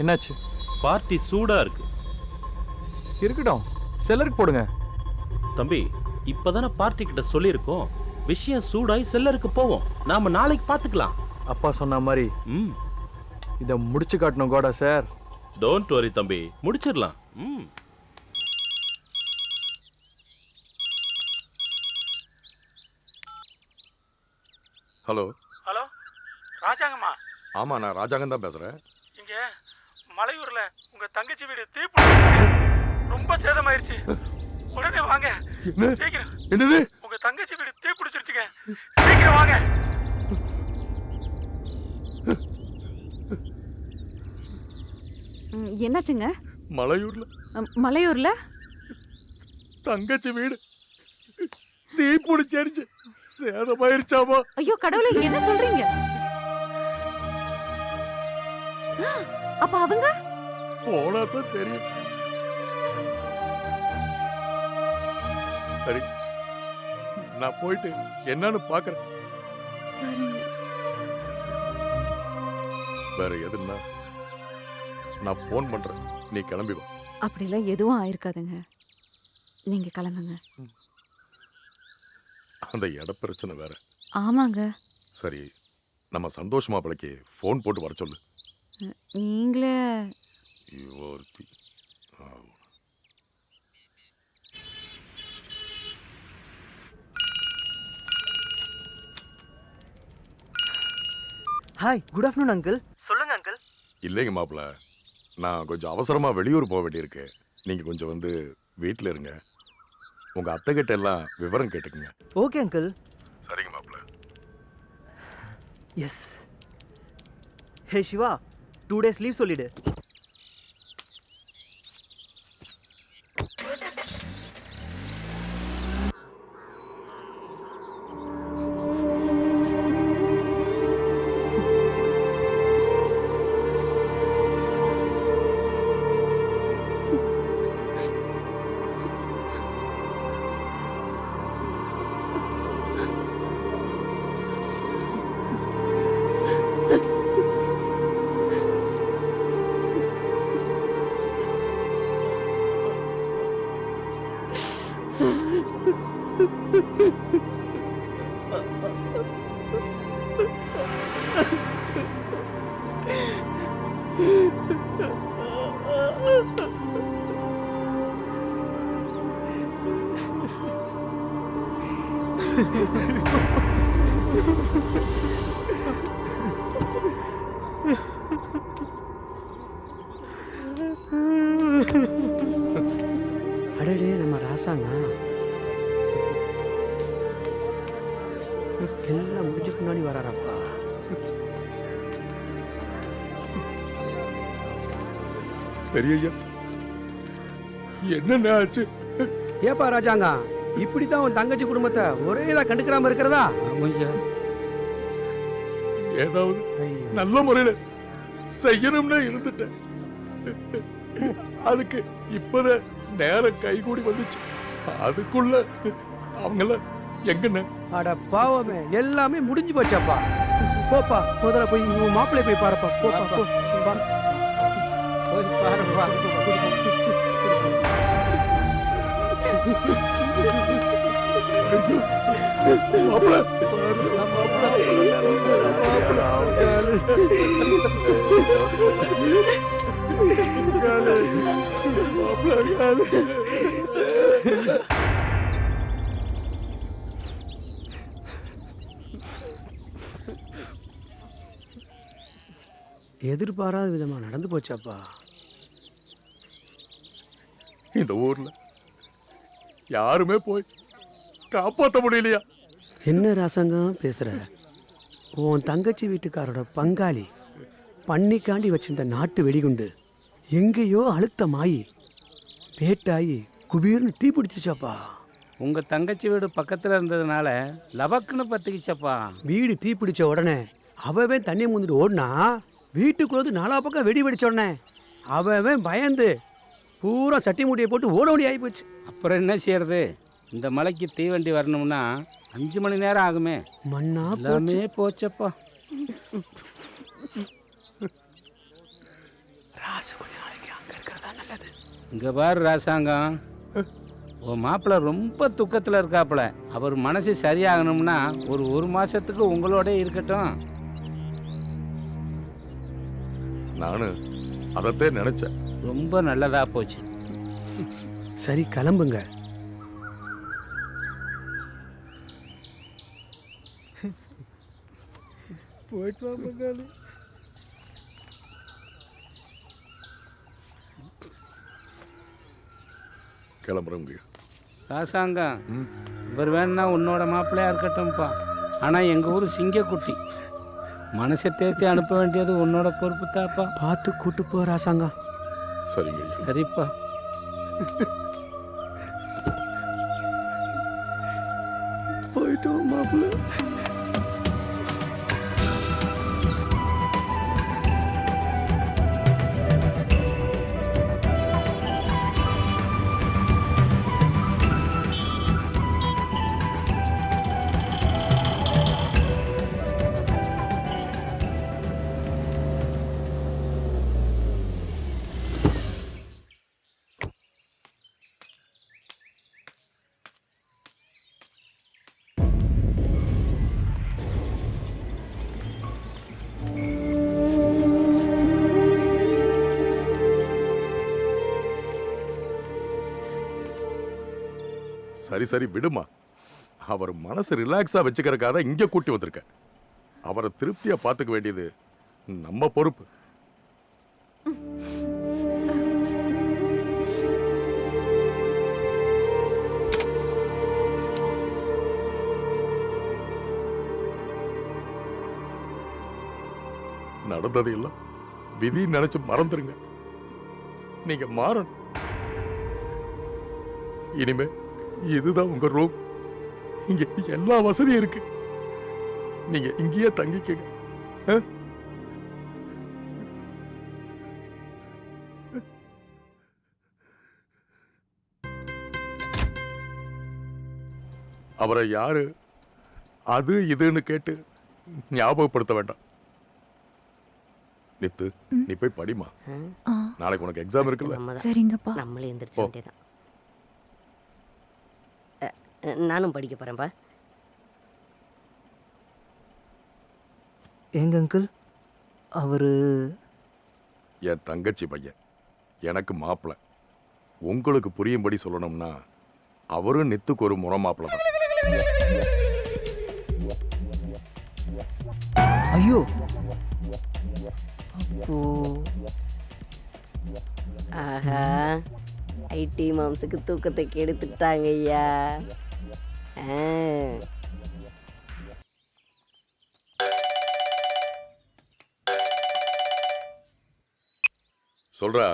என்னாச்சு? பார்ட்டி சூடா இருக்கு. இருக்கட்டும், செல்லருக்கு போடுங்க. தம்பி, இப்பதானே பார்ட்டி கிட்ட சொல்லியிருக்கோம், விஷயம் சூடாய் செல்லருக்கு போவோம். நாம நாளைக்கு பாத்துக்கலாம். அப்பா சொன்ன மாதிரி இதை முடிச்சு காட்டணும் கோடா சார். டோன்ட் வரி தம்பி, முடிச்சிடலாம். ஹலோ. ஹலோ, ராஜாங்கம்மா. ஆமா, நான் ராஜாங்கம் தான் பேசுறேன். இங்க மலையூர்ல உங்க தங்கச்சி வீடு தீப்பிடிச்சு, ரொம்ப சேதமாயிருச்சு. உடனே வாங்க. சீக்கிரம். என்னது? உங்க தங்கச்சி வீடு தீப்பிடிச்சிருச்சுங்க, சீக்கிரம் வாங்க. என்னாச்சுங்க? மலையூர்ல மலையூர்ல தங்கச்சி வீடு தீப்பிடிச்சிருச்சு, சேதமாயிருச்சாமா. ஐயோ கடவுளே, என்ன சொல்றீங்க? அப்ப அவங்க போனா தான் தெரியும். சரி, நான் போயிட்டு என்னன்னு பாக்குறேன். சரிங்க. வேற எதுன்னா நான் போன் பண்றேன், நீ கிளம்பி வா. அப்படிலாம் எதுவும் ஆயிருக்காதுங்க, நீங்க கிளம்புங்க. அந்த இட பிரச்சனை வேற. ஆமாங்க. சரி, நம்ம சந்தோஷ் மாப்பிளைக்கு போன் போட்டு வர சொல்லு. நீங்களே ஒருத்தி. Hi, good afternoon uncle. சொல்லுங்க அங்கிள். இல்லைங்க மாப்பிள்ள, நான் கொஞ்சம் அவசரமா வெளியூர் போக வேண்டியிருக்கு. நீங்க கொஞ்சம் வந்து வீட்டில் இருங்க. உங்க அத்தை கிட்ட எல்லாம் விவரம் கேட்டுக்குங்க. Okay uncle. சரிங்க மாப்பிள்ள. எஸ். ஹே சிவா, 2 days லீவ் சொல்லிடு. அடடே, நம்ம ராசாங்க எல்லாம் முடிஞ்ச பின்னாடி வராரப்பா. பெரியய்யா, என்ன ஆச்சு? ஏப்பா ராஜாங்க, இப்படித்தான் உன் தங்கச்சி குடும்பத்தை ஒரே இதா கண்டுக்கிறாம இருக்கிறதா? ஏதாவது நல்ல முறையில செய்யணும்னு இருந்துட்டேன். அதுக்கு இப்பதான் நேரம் கைகூடி வந்துச்சு. அதுக்குள்ள அவங்கள எங்கன்னு. அட பாவமே, எல்லாமே முடிஞ்சு போச்சாப்பா. போப்பா, முதல்ல போய் உன் மாப்பிள்ளை போய் பாருப்பா. போப்பா, போ. வா. போய் பாருப்பா. எதிர்பாராத விதமா நடந்து போச்சாப்பா. இந்த ஊர்ல யாருமே போய் காப்பாற்ற முடியலையா? என்ன ராசங்கம் பேசுற? உன் தங்கச்சி வீட்டுக்காரோட பங்காளி பண்ணிக்காண்டி வச்சிருந்த நாட்டு வெடிகுண்டு எங்கேயோ அழுத்தமாயி பேட்டாயி குபீர்னு டீ பிடிச்சிச்சப்பா. உங்க தங்கச்சி வீடு பக்கத்துல இருந்ததுனால லபக்குன்னு பத்திக்கிச்சப்பா. வீடு தீ பிடிச்ச உடனே அவன் தண்ணி முந்துட்டு ஓடினா வீட்டுக்குள்ளது 4 பக்கம் வெடி வெடிச்ச உடனே அவன் பயந்து பூரா சட்டி மூட்டையை போட்டு ஓட ஓடி ஆகி போச்சு. அப்புறம் என்ன செய்யறது? இந்த மலைக்கு தீவண்டி வரணும்னா 5 மணி நேரம் ஆகுமே. மண்ணா எல்லாமே போச்சப்பா. ராசு கொஞ்ச நாளைக்கு அங்க இருக்கிறதா நல்லது. இங்க பாரு ராசாங்கம், உன் மாப்பிள்ள ரொம்ப துக்கத்துல இருக்காப்புல. அவர் மனசு சரியாகணும்னா ஒரு மாசத்துக்கு உங்களோட இருக்கட்டும். நானு அதத்தே நினைச்சேன். ரொம்ப நல்லதா போச்சு. சரி கிளம்புங்க. போயிட்டு வா பங்காளி. கிளம்புறவங்க ராசாங்கம், இவர் வேணா உன்னோட மாப்பிள்ளையா இருக்கட்டும்ப்பா. ஆனா எங்க ஊர் சிங்கக்குட்டி, மனசை தேர்த்தி அனுப்ப வேண்டியது உன்னோட பொறுப்பு தாப்பா. பார்த்து கூட்டு போ ராசாங்க. சரிங்க. சரிப்பா. போயிட்டு மாப்பிள்ள. சரி சரி விடுமா. அவர் மனசு ரிலாக்ஸா வச்சுக்கிறக்காக இங்க கூட்டி வந்திருக்க. அவரை திருப்தியா பாத்துக்க வேண்டியது நம்ம பொறுப்பு. நடந்தது எல்லாம் விதி நினைச்சு மறந்துருங்க. நீங்க மாறணும். இனிமே இதுதான் உங்க ரூம். இங்க எல்லா வசதியும் இருக்கு. நீங்க இங்கேயே தங்கிக்கங்க. அவரை யாரு அது இதுன்னு கேட்டு ஞாபகப்படுத்த வேண்டாம். நித்து, நீ போய் படிமா. நாளைக்கு உனக்கு எக்ஸாம் இருக்குல்ல. சரிங்கப்பா. நம்மளே எந்திரிச்சு வேண்டியதான். நானும் படிக்க போறேன்ப்பா. எங்க அங்கிள் அவரு என் தங்கச்சி பையன், எனக்கு மாப்பிள்ள. உங்களுக்கு புரியும்படி சொல்லணும்னா அவரும் நித்துக்கு ஒரு முறை மாப்பிள்ள தான். ஐயோ, அப்போ ஆஹா, ஐடி மாம்ஸுக்கு தூக்கத்தை கெடுத்துட்டாங்க ஐயா. சொல்றா.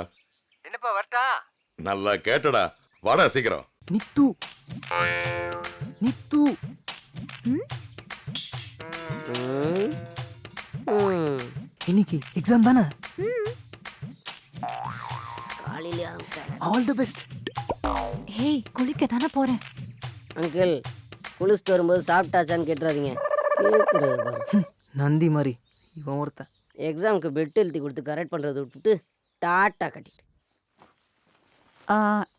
என்னப்பா வரட்டா? நல்லா கேட்டடா. வாடா சீக்கிரம். நித்து நித்து இன்னைக்கு எக்ஸாம் தானே? காலையிலே ஆரம்பிச்சிட்டாங்க. All the best. ஹேய், குளிக்க தானே போறேன். அங்கிள், குளிச்சுட்டு வரும்போது சாப்பிட்டாச்சான்னு கேட்டுறாதீங்க. கேட்குறது நந்தி மாதிரி இவன் ஒருத்தன். எக்ஸாமுக்கு பெட் எழுதி கொடுத்து கரெக்ட் பண்ணுறதை விட்டுட்டு டாட்டா கட்டிட்டு.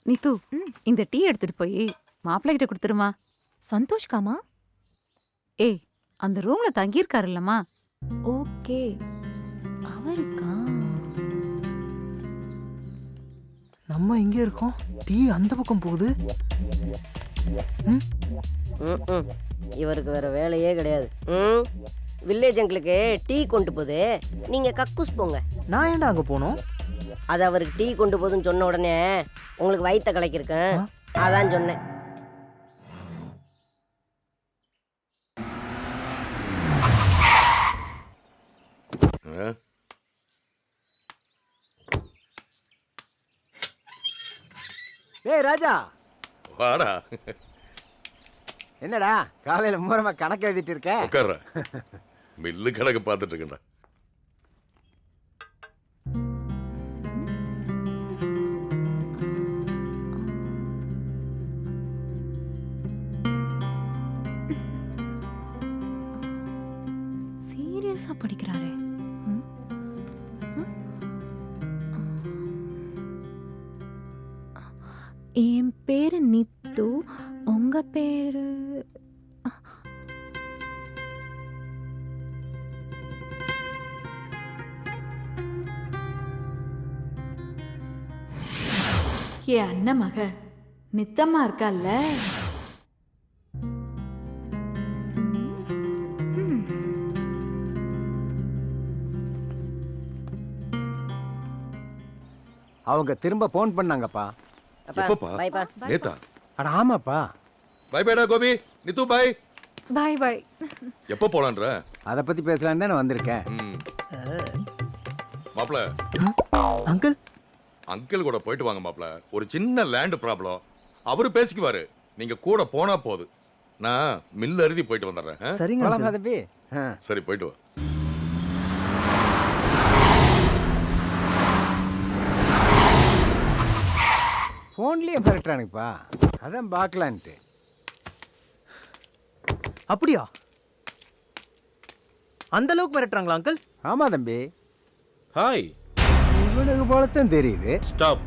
நித்து, இந்த டீ எடுத்துட்டு போய் மாப்பிள்ளை கிட்ட கொடுத்துருமா. சந்தோஷ்காமா? ஏய், அந்த ரூம்ல தங்கியிருக்காருல்லம்மா. ஓகே, அவருக்கா? நம்ம இங்கே இருக்கோம், டீ அந்த பக்கம் போகுது. இவருக்கு வேற வேலையே கிடையாது. வில்லேஜ் அங்கிளுக்கு டீ கொண்டு போகுது, நீங்க கக்கூஸ் போங்க. நான் ஏன்டா அங்க போனோம்? அது அவருக்கு டீ கொண்டு போகுதுன்னு சொன்ன உடனே உங்களுக்கு வயிற்ற கலக்கிருக்கேன், அதான் சொன்னேன். ஏய் ராஜா, வாடா. என்னடா காலையில மூரமா கணக்கு எழுதிட்டு இருக்க? உட்கார்ற. மில்லு கணக்கு பார்த்துட்டு இருக்கேன்டா. சீரியஸா படிக்கிறாரே. ம்? என் பேரு நித்து, உங்க பேரு என் அண்ணன் மக நித்தம்மா இருக்கால்ல, அவங்க திரும்ப போன் பண்ணாங்கப்பா. எப்பப்பா? பாய்ப்பா. நேத்தா? அட ஆமாப்பா. பை பைடா கோபி. நித்து பை. பாய் பாய். எப்போ போலான்ற? அதை பத்தி பேசலான்னு தானே வந்திருக்கேன். மாப்ள, அங்கிள் அங்கிள் கூட போயிட்டு வாங்க மாப்ள. ஒரு சின்ன லேண்ட் ப்ராப்ளம். அவரு பேசிக்குவாரு. நீங்க கூட போனா போது. நான் மில் அருதி போயிட்டு வந்துடுறேன். சரிங்க தம்பி. சரி, போயிட்டு வா. ஃபோன்லேயே மிரட்டுறானுங்கப்பா, அதான் பார்க்கலான்ட்டு. அப்படியா? அந்த அளவுக்கு மிரட்டுறாங்களா அங்கிள்? ஆமா தம்பி. ஹாய். இவனுக்கு போலத்தான் தெரியுது. Stop.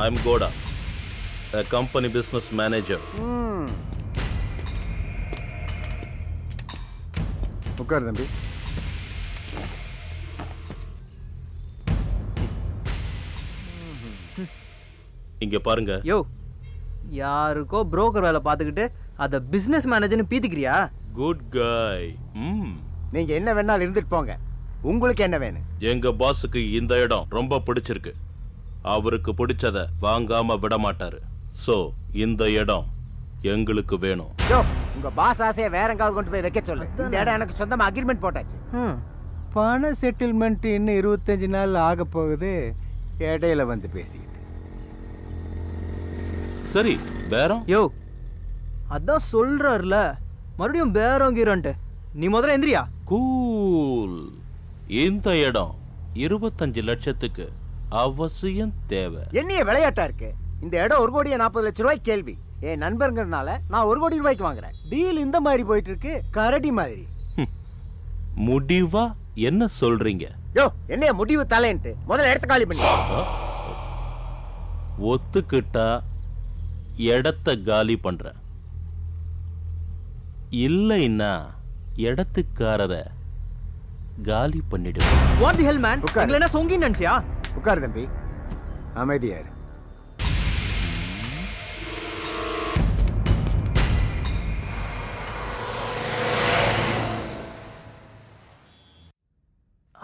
I am Kota, a company business manager. உட்கார் தம்பி. இங்க பாருங்க. யோ, யாருக்கோ புரோக்கர் வேலை பார்த்துக்கிட்டு அதை பிசினஸ் மேனேஜர்னு பீத்திக்கிறியா? குட் காய். நீங்க என்ன வேணாலும் இருந்துட்டு போங்க. உங்களுக்கு என்ன வேணும்? எங்க பாஸுக்கு இந்த இடம் ரொம்ப பிடிச்சிருக்கு. அவருக்கு பிடிச்சத வாங்காம விட மாட்டாரு. சோ இந்த இடம் எங்களுக்கு வேணும். யோ, உங்க பாஸ் ஆசையை வேற எங்காவது கொண்டு போய் வைக்க சொல்லு. இந்த இடம் எனக்கு சொந்தமா அக்ரிமெண்ட் போட்டாச்சு. பண செட்டில்மெண்ட் இன்னும் 25 நாள் ஆக போகுது. இடையில வந்து பேசிக்கிட்டு. சரி, பேரம்? யோ, அதான் சொல்றாருல, மறுபடியும் பேரம் கீரன்ட்டு. நீ முதல்ல எந்திரியா. கூல். இந்த இடம் 25 லட்சத்துக்கு அவசியம் தேவை. என்னைய விளையாட்டா இருக்கு. இந்த இடம் 1,40,00,000 கேள்வி. என் நண்பருங்கிறதுனால நான் 1 கோடி ரூபாய்க்கு வாங்குறேன். டீல் இந்த மாதிரி போயிட்டு இருக்கு, கரடி மாதிரி. முடிவா என்ன சொல்றீங்க? யோ, என்னைய முடிவு தலைன்ட்டு முதல்ல இடத்த காலி பண்ணி. ஒத்துக்கிட்டா இடத்த காலி பண்றேன். இல்லைன்னா இடத்துக்காரரை காலி பண்ணிடுவேன். What the hell man? உங்களை என்ன சொங்கி நினைச்சியா? உட்கார் தம்பி, அமைதியாரு.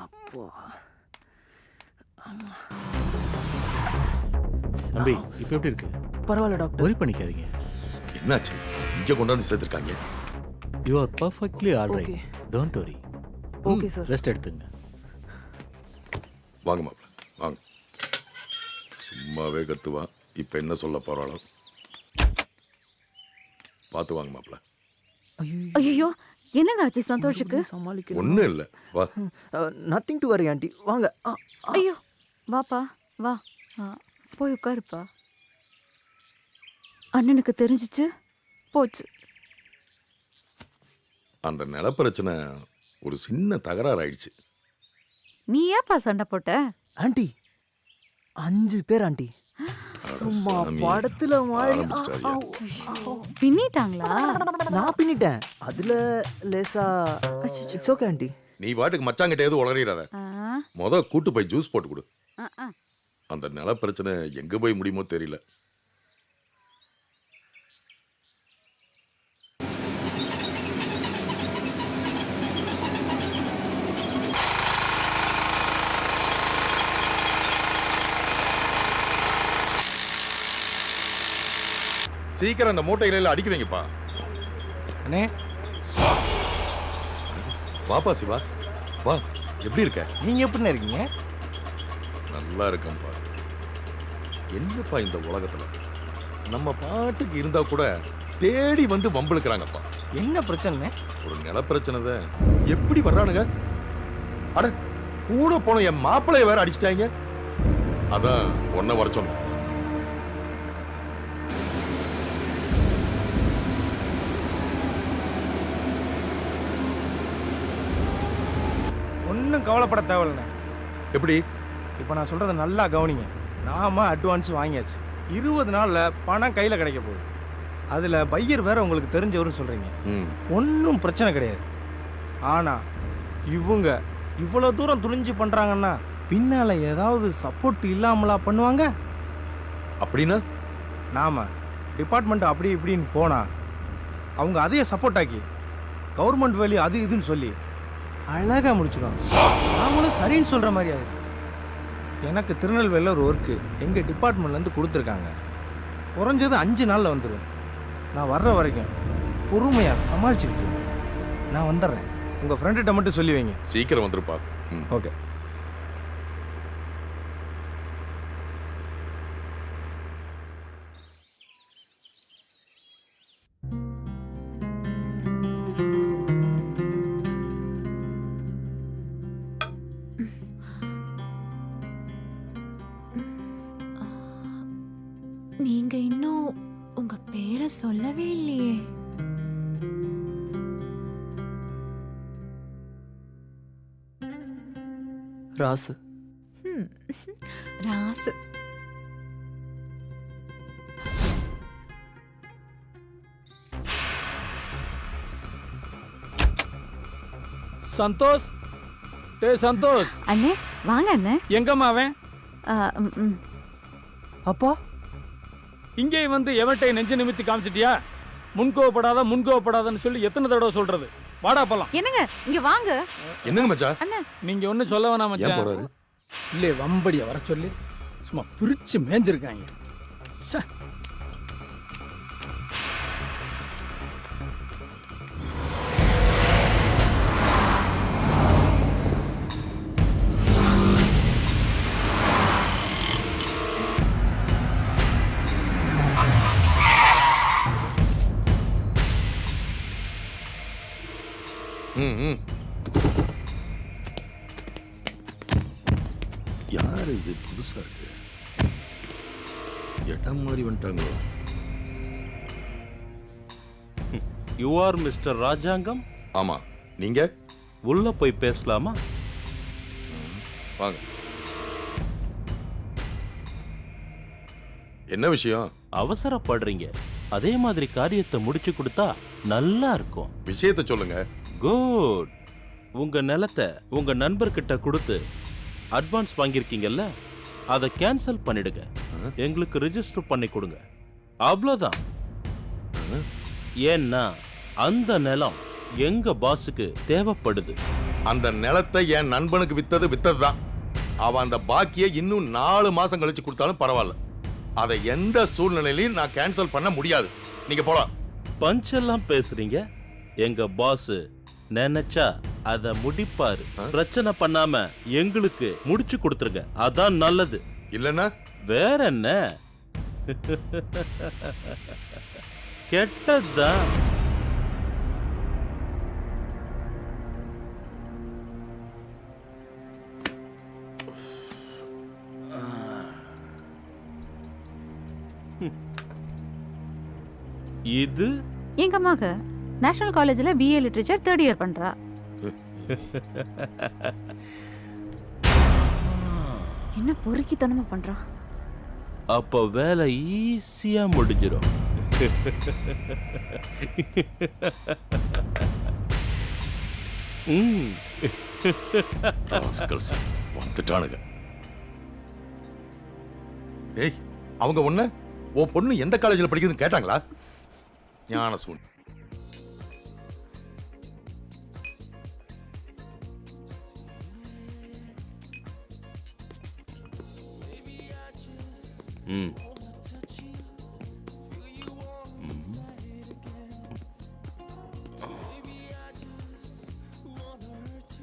அப்போ தம்பி, இப்போ எப்படி இருக்கு? பரவாயில்ல டாக்டர். worry பண்ணிக்காதீங்க. என்னாச்சு? இங்க கொண்டாந்து சேர்த்திருக்காங்க. You are perfectly all right. Don't worry. Okay sir. Rest எடுத்துங்க. வாங்க மாப்ள, வாங்க. சும்மாவே கத்துவா. இப்ப என்ன சொல்ல போறாளோ? பார்த்து வாங்க மாப்ள. ஐயோ, என்னங்க ஆச்சு சந்தோஷுக்கு? ஒண்ணும் இல்ல, வா. Nothing to worry aunty. வாங்க. ஐயோ, வாப்பா வா. போய் உட்காருப்பா. அண்ணனுக்கு தெரிஞ்சிச்சு போச்சு. அந்த நிலப்பிரச்சனை ஒரு சின்ன தகராறு ஆயிடுச்சு. நீ ஏப்பா சண்டை போட்ட? ஆண்டி 5 பேர் ஆண்டி. சும்மா படத்துல மாதிரி பின்னிட்டாங்களா? நான் பின்னிட்டேன். அதுல லேசா இட்ஸ் ஓகே ஆண்டி. நீ பாட்டுக்கு மச்சாங்கிட்ட எதுவும் உளறிடாத. கூட்டு போய் ஜூஸ் போட்டு கொடு. அந்த நிலப்பிரச்சனை எங்க போய் முடியுமோ தெரியல. சீக்கிரம் அந்த மூட்டைகளை அடிக்க வைங்கப்பா. அண்ணே, வாப்பா சிவா, வா. எப்படி இருக்க? நீங்க எப்படி இருக்கீங்க? நல்லா இருக்கேன்ப்பா. என்னப்பா இந்த உலகத்துல நம்ம பாட்டுக்கு இருந்தா கூட தேடி வந்து வம்பிழுக்கிறாங்கப்பா. என்ன பிரச்சனை? ஒரு நில பிரச்சனை தான். எப்படி வர்றானுங்க? அட கூட போன என் மாப்பிளைய வேற அடிச்சிட்டாங்க. அதான் ஒன்ன வர சொன்னேன். ஒன்றும் கவலைப்பட தேவையில்லைண்ணே. எப்படி? இப்போ நான் சொல்கிறத நல்லா கவனிங்க. நாம அட்வான்ஸ் வாங்கியாச்சு. 20 நாளில் பணம் கையில் கிடைக்க போகுது. அதில் பையர் வேற உங்களுக்கு தெரிஞ்சவரும் சொல்கிறீங்க. ஒன்றும் பிரச்சனை கிடையாது. ஆனால் இவங்க இவ்வளோ தூரம் துணிஞ்சு பண்ணுறாங்கன்னா பின்னால் ஏதாவது சப்போர்ட் இல்லாமலா பண்ணுவாங்க? அப்படின்னா நாம் டிபார்ட்மெண்ட் அப்படி இப்படின்னு போனால் அவங்க அதையே சப்போர்ட் ஆக்கி கவர்மெண்ட் வேல்யூ அது இதுன்னு சொல்லி அழகாக முடிச்சிடுவாங்க. நாமளும் சரின்னு சொல்கிற மாதிரி ஆகுது. எனக்கு திருநெல்வேலியில் ஒரு ஒர்க்கு எங்கள் டிபார்ட்மெண்ட்லேருந்து கொடுத்துருக்காங்க. குறைஞ்சது 5 நாளில் வந்துடுவேன். நான் வர்ற வரைக்கும் பொறுமையாக சமாளிச்சுக்கிட்டு நான் வந்துடுறேன். உங்கள் ஃப்ரெண்டுகிட்ட மட்டும் சொல்லி வைங்க. சீக்கிரம் வந்துருப்பா. ஓகே. நீங்க இன்னும் உங்க பேரை சொல்லவே இல்லையே. ராசு. ராசு. சந்தோஷ், சந்தோஷ். அண்ணே வாங்க அண்ணே. எங்கம்மா அவன்? அப்பா இங்கே வந்து எவன்ட்டை நெஞ்சு நிமித்தி காமிச்சிட்டியா? முன்கோவப்படாதன்னு சொல்லி எத்தனை தடவை சொல்றது? வாடா போலாம். என்னங்க இங்க வாங்க. என்னங்க மச்சான்? அண்ணா நீங்க ஒன்னும் சொல்ல வேணாம் மச்சான். ஏன் போறாரு? இல்ல வம்படியா வர சொல்லி சும்மா பிரிச்சு மேஞ்சிருக்காங்க. யாரு இது? புதுசா இருக்கு. இடம் மாதிரி வந்துட்டாங்களோ. யூ ஆர் மிஸ்டர் ராஜாங்கம்? ஆமா. நீங்க உள்ள போய் பேசலாமா? வாங்க. என்ன விஷயம்? அவசரப்படுறீங்க. அதே மாதிரி காரியத்தை முடிச்சு கொடுத்தா நல்லா இருக்கும். விஷயத்தை சொல்லுங்க. குட். உங்க நிலத்தை உங்க நண்பர்கிட்ட கொடுத்து அட்வான்ஸ் வாங்கியிருக்கீங்கல்ல, அதை கேன்சல் பண்ணிடுங்க. எங்களுக்கு ரெஜிஸ்டர் பண்ணி கொடுங்க. அவ்வளோதான். ஏன்னா அந்த நிலம் எங்க பாஸுக்கு தேவைப்படுது. அந்த நிலத்தை என் நண்பனுக்கு வித்ததுதான். அவன் அந்த பாக்கியை இன்னும் 4 மாசம் கழிச்சு கொடுத்தாலும் பரவாயில்ல. அதை எந்த சூழ்நிலையிலையும் நான் கேன்சல் பண்ண முடியாது. நீங்க போலாம். பஞ்செல்லாம் பேசுறீங்க. எங்க பாஸ் நினைச்சா அத முடிப்பாரு. பிரச்சனை பண்ணாம எங்களுக்கு முடிச்சு கொடுத்துருங்க. அதான் நல்லது. இல்லன்னா வேற என்ன? கெட்டதுதான். இது எங்க மக நேஷனல் காலேஜ்ல பிஏ லிட்டரேச்சர் 3rd இயர் பண்றா. என்ன பொறுக்கித்தனமா பண்றா? அப்ப வேலை ஈஸியா முடிஞ்சிடும். வந்துட்டானுங்க. ஏய், அவங்க ஒண்ணு உன் பொண்ணு எந்த காலேஜில் படிக்குதுன்னு கேட்டாங்களா? ஞான சூன்.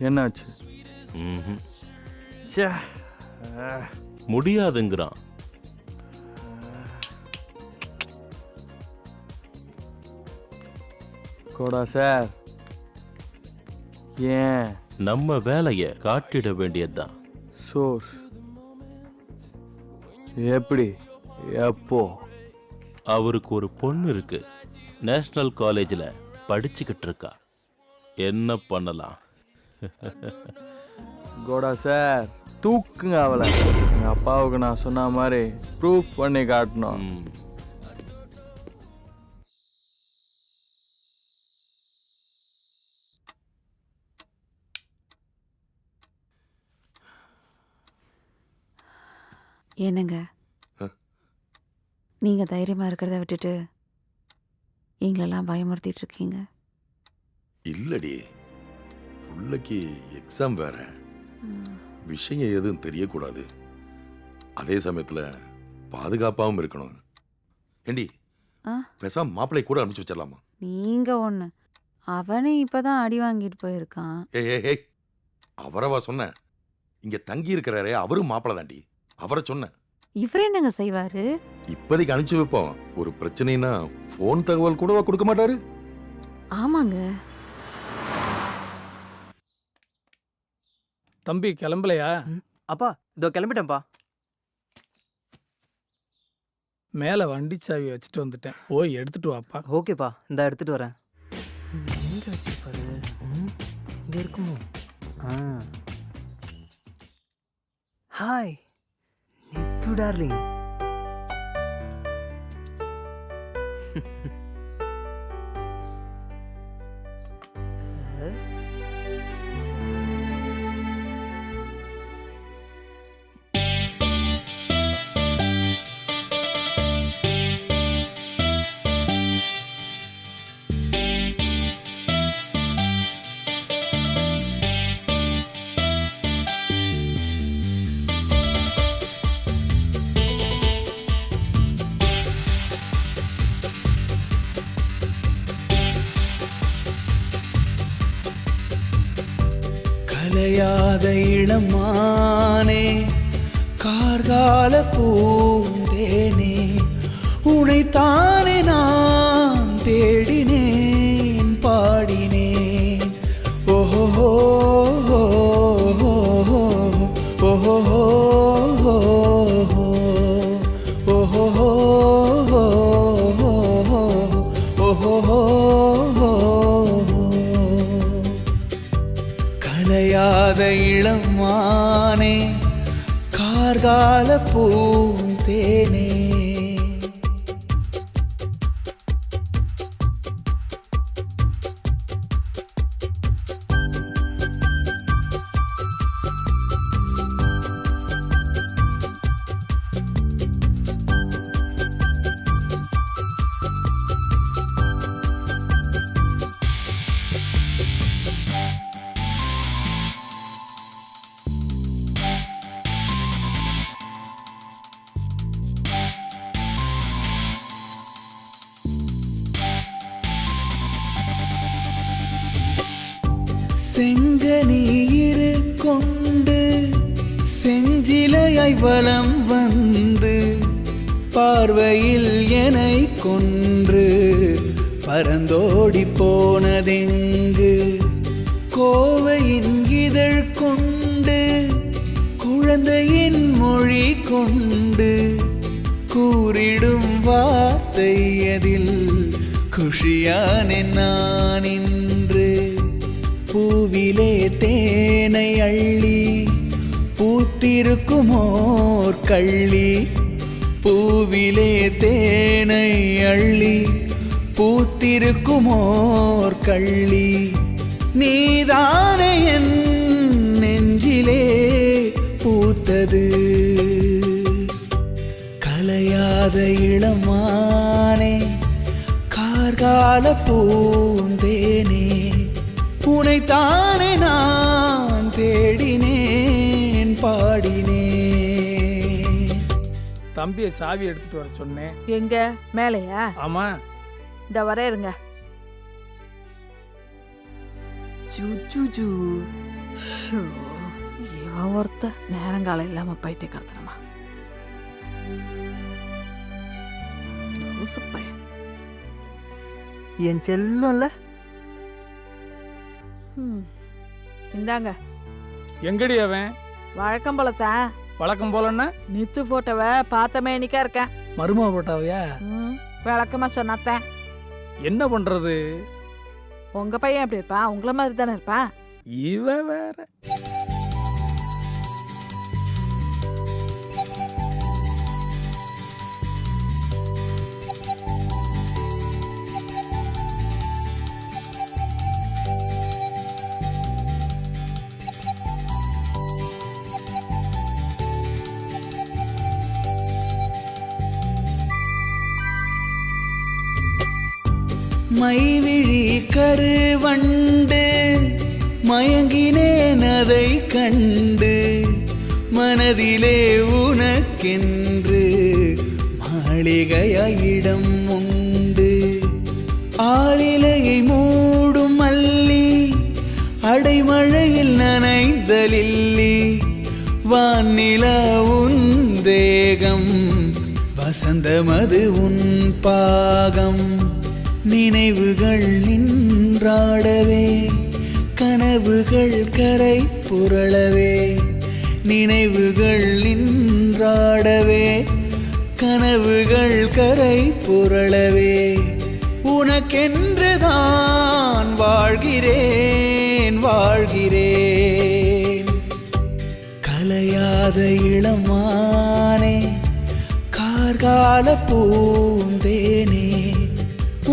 என்னாச்சு? முடியாதுங்கிறான். கோடா சார், ஏன் நம்ம வேலையை காட்டிட வேண்டியதுதான். சோஸ் எப்படி எப்போ? அவருக்கு ஒரு பொண்ணு இருக்கு, நேஷனல் காலேஜில் படிச்சுக்கிட்டு இருக்கா. என்ன பண்ணலாம்? கோடா சார், தூக்குங்க அவளை. எங்கள் அப்பாவுக்கு நான் சொன்ன மாதிரி ப்ரூஃப் பண்ணி காட்டணும். என்னங்க, நீங்க தைரியமா இருக்கிறத விட்டுட்டு எங்களெல்லாம் பயமுறுத்திட்டு இருக்கீங்க. இல்லடி, பிள்ளைக்கு எக்ஸாம் வேற, விஷயம் எதுவும் தெரியக்கூடாது. அதே சமயத்துல பாதுகாப்பாகவும் இருக்கணும். ஏண்டி, பேசாம மாப்பிள்ளை கூட அனுப்பிச்சு வச்சிடலாமா? நீங்க ஒண்ணு, அவனே இப்பதான் அடி வாங்கிட்டு போயிருக்கான். ஏய், அவரவா சொன்ன? இங்க தங்கி இருக்கிறாரே அவரும் மாப்பிள்ளை தாண்டி, அவரை சொன்ன. இவரு என்னங்க செய்வாரு? இப்போதைக்கு அனுப்பிச்சு வைப்போம். ஒரு பிரச்சனைனா போன் தகவல் கூடவா கொடுக்க மாட்டாரு? ஆமாங்க. தம்பி கிளம்பலையா? அப்பா இதோ கிளம்பிட்டேன்ப்பா. மேலே வண்டி சாவி வச்சுட்டு வந்துட்டேன், போய் எடுத்துட்டு வாப்பா. ஓகேப்பா, இந்த எடுத்துட்டு வரேன். எங்க வச்சிருப்பாரு? இங்க இருக்குமோ? Hi Nithu darling. கலையாத இளமானே, கார்கால பூந்தேனே, உனைத்தானே நான் தேடினேன் பாடினேன். ஓஹோ ஓஹோ ஓஹோ ஓஹோ. கலையாத இளமானே, கார்கால பூந்தேனே. செங்கநீரு கொண்டு செஞ்சிலையாய் வலம் வந்து, பார்வையில் என்னை கொன்று பறந்தோடி போனதெங்கு. கோவையின் இதழ் கொண்டு குழந்தையின் மொழி கொண்டு கூறிடும் வார்த்தை அதில் குஷியானே நான் இன்று. பூவிலே தேனை அள்ளி பூத்திருக்குமோர் கள்ளி, பூவிலே தேனை அள்ளி பூத்திருக்குமோர் கள்ளி. நீதானே என் நெஞ்சிலே பூத்தது. கலையாத இளமானே, கார்கால பூந்தேனே, உனைத்தானே நான் தேடினேன் பாடினேன். தம்பியை சாவி எடுத்துட்டு வர சொன்னேன். எங்க மேலையா? ஆமா, இந்த வர இருங்க. அவன் ஒருத்த நேரங்காலம் இல்லாம போயிட்டே கடத்துறமா பையன். என் செல்லம்ல இந்தாங்க. எங்கடி அவன்? வழக்கம் போலத்தான். வழக்கம் போலன்னா நித்து போட்டவ பார்த்தமே நிக்கா இருக்கேன். மருமா போட்டாவையா? விளக்கமா சொன்னாத்தேன். என்ன பண்றது? உங்க பையன் எப்படி இருப்பான்? உங்கள மாதிரி தானே இருப்பான். இவ வேற. மைவிழி கருவண்டு மயங்கினேன் அதை கண்டு மனதிலே உனக்கென்று மாளிகையிடம் உண்டு ஆளிலையை மூடும் மல்லி அடைமழையில் நனைந்தலில்லி வானிலா உன் தேகம் வசந்தமது உன் பாகம் நினைவுகள் நின்றாடவே கனவுகள் கரை புரளவே நினைவுகள் நின்றாடவே கனவுகள் கரை புரளவே உனக்கென்றுதான் வாழ்கிறேன் வாழ்கிறேன் கலையாத இளமானே கார்கால பூந்தேனே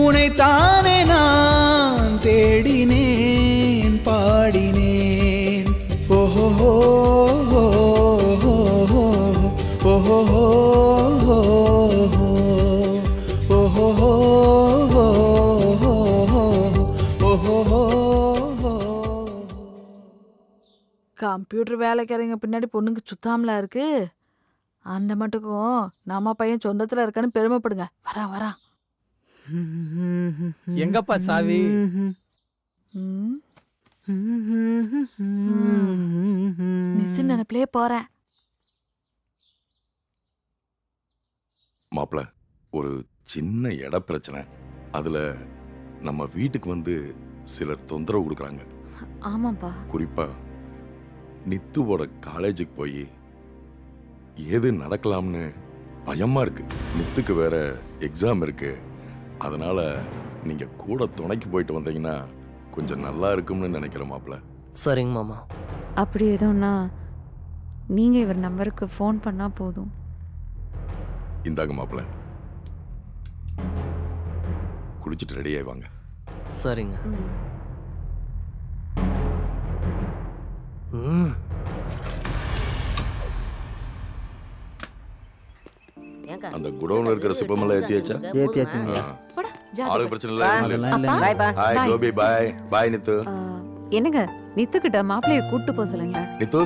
உனைத்தானே நான் தேடினேன் பாடினேன் ஓஹோ ஓஹோ கம்ப்யூட்டர் வேலைக்காரங்க பின்னாடி பொண்ணுங்க சுத்தாமலா இருக்கு. அந்த மட்டுக்கும் நம்ம பையன் சொந்தத்துல இருக்கான்னு பெருமைப்படுங்க. வரா வரா. எங்கப்பா சாவி? நித்து நினைப்பிலே போறேன். மாப்பிள, ஒரு சின்ன இட பிரச்சனை. அதுல நம்ம வீட்டுக்கு வந்து சிலர் தொந்தரவு கொடுக்குறாங்க. ஆமாப்பா. குறிப்பா நித்துவோட காலேஜுக்கு போய் ஏது நடக்கலாம்னு பயமா இருக்கு. நித்துக்கு வேற எக்ஸாம் இருக்கு. அதனால நீங்க கூட துணைக்கு போயிட்டு வந்தீங்கன்னா கொஞ்சம் நல்லா இருக்கும்னு நினைக்கிறேன் மாப்பிள. சரிங்க மாமா. அப்படி எதுவும்னா நீங்க இவர் நம்பருக்கு ஃபோன் பண்ணா போதும். இந்தாங்க மாப்பிள, குடிச்சிட்டு ரெடி ஆயிவாங்க. சரிங்க. அந்த குடோன்ல இருக்கிற சிப்பமெல்லாம் ஏத்தியாச்சா? ஏத்தியாச்சுங்க. ஆளுக்கு பிரச்சனை இல்ல. பாய் பாய். ஹாய் கோபி, பாய் பாய் நித்து. என்னங்க நித்துக்கிட்ட மாப்பிள்ளைய கூட்டு போக சொல்லுங்க. நித்து,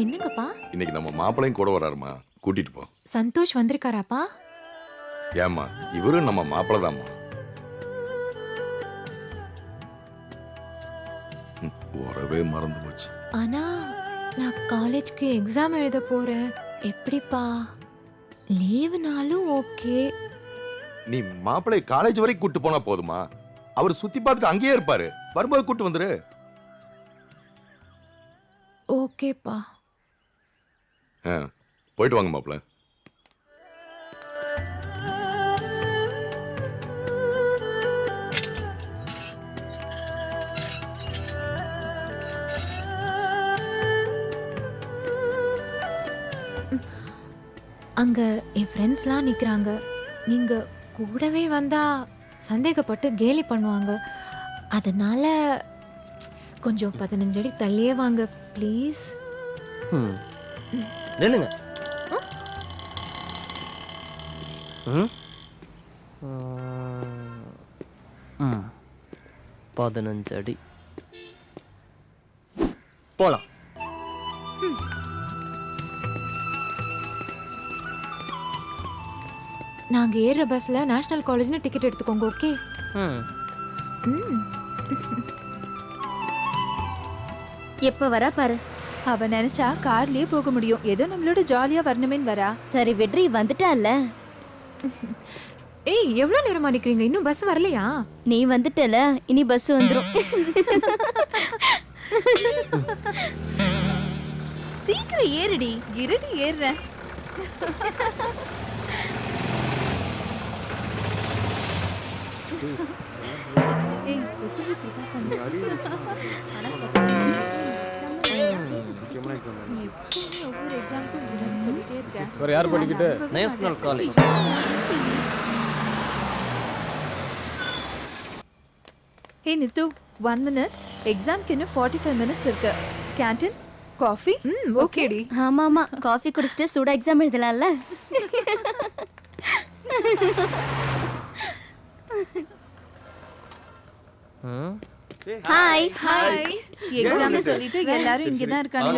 என்னங்கப்பா? இன்னைக்கு நம்ம மாப்பிளையும் கூட வராருமா, கூட்டிட்டு போ. சந்தோஷ் வந்திருக்காராப்பா? ஏமா, இவரும் நம்ம மாப்பிள தான்மா. வரவே மறந்து போச்சு. ஆனா நான் காலேஜ்க்கு எக்ஸாம் எழுத போறேன். எப்படிப்பா? லீவுனாலும் ஓகே. நீ மாப்பிளை காலேஜ் வரைக்கும் கூட்டு போனா போதுமா? அவர் சுத்தி பார்த்துட்டு அங்கேயே இருப்பாரு. வரும்போது கூட்டு வந்துரு. ஓகேப்பா. போயிட்டு வாங்க மாப்பிள. அங்க என் ஃப்ரெண்ட்ஸ்லாம் நிக்கிறாங்க. நீங்க கூடவே வந்தா சந்தேகப்பட்டு கேலி பண்ணுவாங்க. அதனால கொஞ்சம் 15 அடி தள்ளியே வாங்க ப்ளீஸ். நில்லுங்க. 15 அடி போலாம். நாங்க ஏறுற பஸ்ல நேஷனல் காலேஜ்னு டிக்கெட் எடுத்துக்கோங்க. ஓகே? எப்ப வர பாரு. அவ நினைச்சா கார்லயே போக முடியும். ஏதோ நம்மளோட ஜாலியா வரணுமேன்னு வரா. சரி வெற்றி வந்துட்டால. ஏய் எவ்வளவு நேரமா நிக்கிறீங்க? இன்னும் பஸ் வரலையா? நீ வந்துட்டல, இனி பஸ் வந்துரும். சீக்கிரம் ஏறுடி. இருடி ஏறுறேன். ஏய் எப்படி prepare பண்ணி? ஆனா ஒவ்வொரு எக்ஸாம்க்கும் விடாம சொல்லிட்டே இருக்க. வேற யார் படிக்கிட்டு? National college. Hey Nithu, 1 minute. எக்ஸாம்க்கு இன்னும் 45 minutes இருக்கு. Canteen coffee? ஓகேடி. ஆமா ஆமா, காஃபி குடிச்சிட்டு சூடா எக்ஸாம் எழுதலாம்ல. Hi hi. எக்ஸாம் சொல்லிட்டு எல்லாரும் இங்க தான் இருக்காங்க.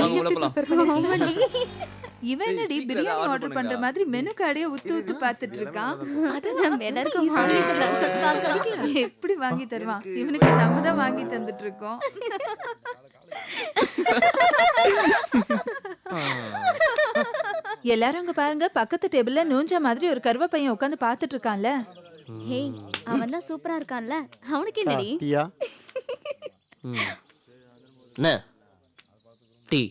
இவன் என்னடி பிரியாணி ஆர்டர் பண்ற மாதிரி மெனு கார்டே உத்து பார்த்துட்டு இருக்கான். அது நம்ம எல்லாருக்கும் வாங்கி தரலாம். எப்படி வாங்கி தருவான்? இவனுக்கு நம்ம தான் வாங்கி தந்துட்டு இருக்கோம். எல்லாரும் அங்க பாருங்க, பக்கத்து டேபிள்ல நோஞ்சா மாதிரி ஒரு கருவ பையன் உட்கார்ந்து பார்த்துட்டு இருக்கான்ல. ஹே, அவன் தான் சூப்பரா இருக்கான்ல, அவனுக்கு என்னடி? டீயா? டீ.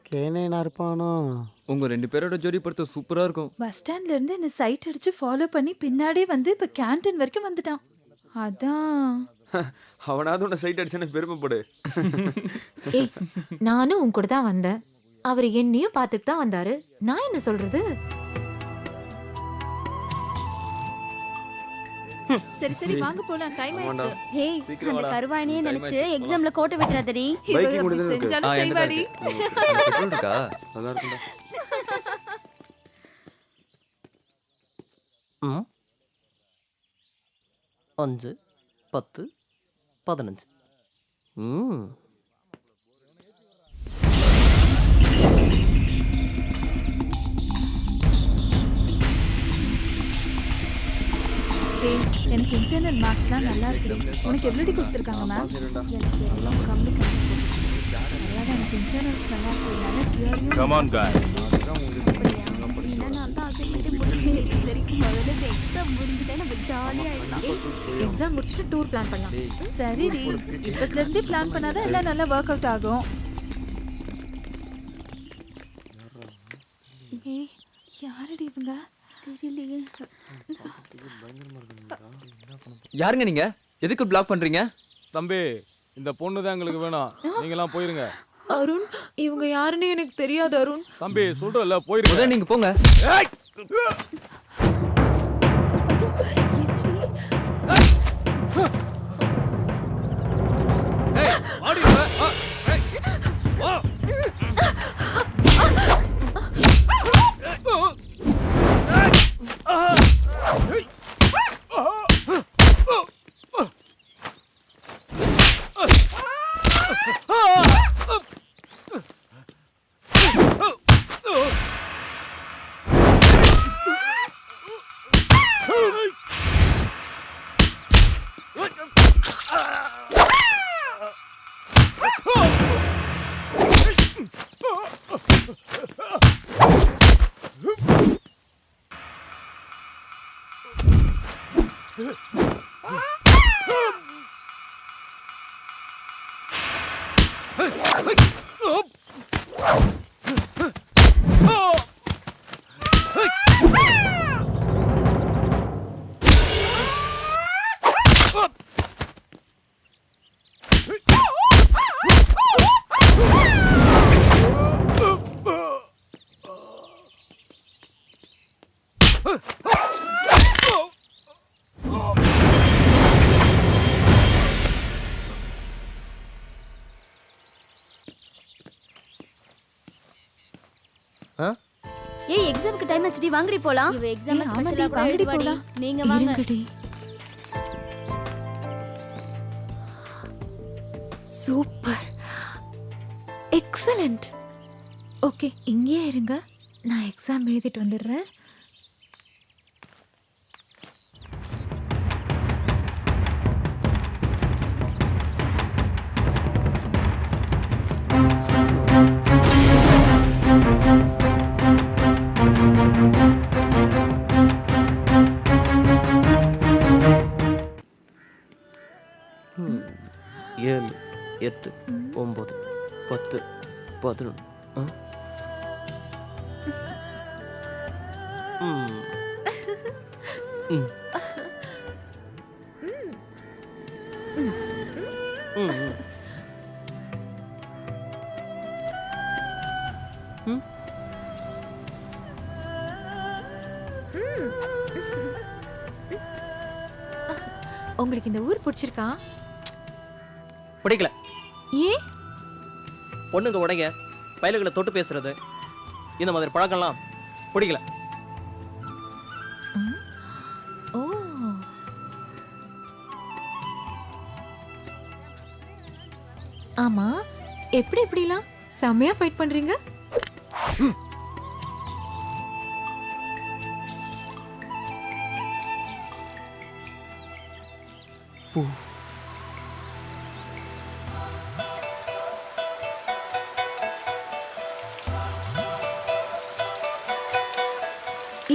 கேனேனா இருப்பானோ? உங்க 2 பேரோட ஜோடி படுத்த சூப்பரா இருக்கும். பஸ் ஸ்டாண்ட்ல இருந்து என்ன சைட் அடிச்சு ஃபாலோ பண்ணி பின்னாடியே வந்து இப்ப கேண்டீன் வரைக்கும் வந்துட்டான். அதான் அவனாவது உன்னை சைட் அடிச்சேன்னு பெருமைப்படு. ஏய் நானும் உன் கூட தான் வந்தேன். அவர் என்னையும் பார்த்துட்டு தான் வந்தாரு. நான் என்ன சொல்றது? சரி சரி வாங்க போலாம், டைம் ஆயிடுச்சு. ஹே, அந்த கருவாயனையே நினைச்சு எக்ஸாம்ல கோட்டை விட்டுறாதடி. செஞ்சாலும் செய்வாடி. இருக்கா? நல்லா இருக்குடா. 5 10 15. எனக்கு இன்டர்னல் மார்க்ஸ்லாம் நல்லா இருக்கு. உனக்கு எப்படி கொடுத்துருக்காங்க மேம்? எனக்கு எல்லாம் கம்மி கம்மி. எனக்கு இன்டர்னல்ஸ் நல்லா இருக்குனால தியரியும். Come on guys. நான் தான் அசைன்மென்ட் முடியல. சரி முதல்ல எக்ஸாம் முடிஞ்சிட்டா நம்ம ஜாலியா ஆயிடலாம். எக்ஸாம் முடிச்சிட்டு டூர் பிளான் பண்ணலாம். சரிடி, இப்பத்துல இருந்தே பிளான் பண்ணாதான் எல்லாம் நல்லா வொர்க் அவுட் ஆகும். ஏய் யாரடி இவங்க? தெரியலையே. யாருங்க நீங்க? எதுக்கு பிளாக் பண்றீங்க? தம்பி, இந்த பொண்ணு தான் எங்களுக்கு வேணும். நீங்கலாம் போயிருங்க. அருண், இவங்க யாருன்னு எனக்கு தெரியாது அருண். தம்பி சொல்றல போயிருங்க. நீங்க போங்க. ஏய் எக்ஸாம்க்கு டைம் ஆச்சுடி, வாங்கடி போலாம். இவ எக்ஸாம்ல ஸ்பெஷலா கூட எழுதுவாடி. நீங்க வாங்க. Super, excellent. ஓகே, இங்கேயே இருங்க, நான் எக்ஸாம் எழுதிட்டு வந்துடுறேன். 9 10 11 உங்களுக்கு இந்த ஊர் பிடிச்சிருக்கா? பிடிக்கல. ஏன்? பொண்ணுங்க உடைங்க, பயலுகளை தொட்டு பேசுறது, இந்த மாதிரி பழக்கம்லாம் பிடிக்கல. ஓ, ஆமா, எப்படி எப்படிலாம் செம்மையா ஃபைட் பண்றீங்க?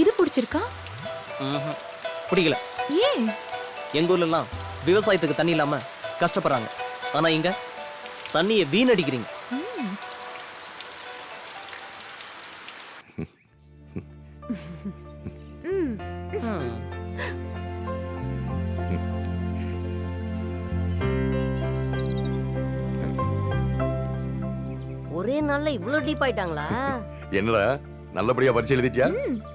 இது பிடிச்சிருக்கா? பிடிக்கல. ஏன்? எங்க ஊர்ல எல்லாம் விவசாயத்துக்கு தண்ணி இல்லாம கஷ்டப்படுறாங்க. ஆனா இங்க தண்ணியை வீணடிக்கிறீங்க. ஒரே நாள்ல இவ்வளவு டீப் ஆயிட்டாங்களா? என்னடா நல்லபடியா பரிச்சை எழுதிட்டியா?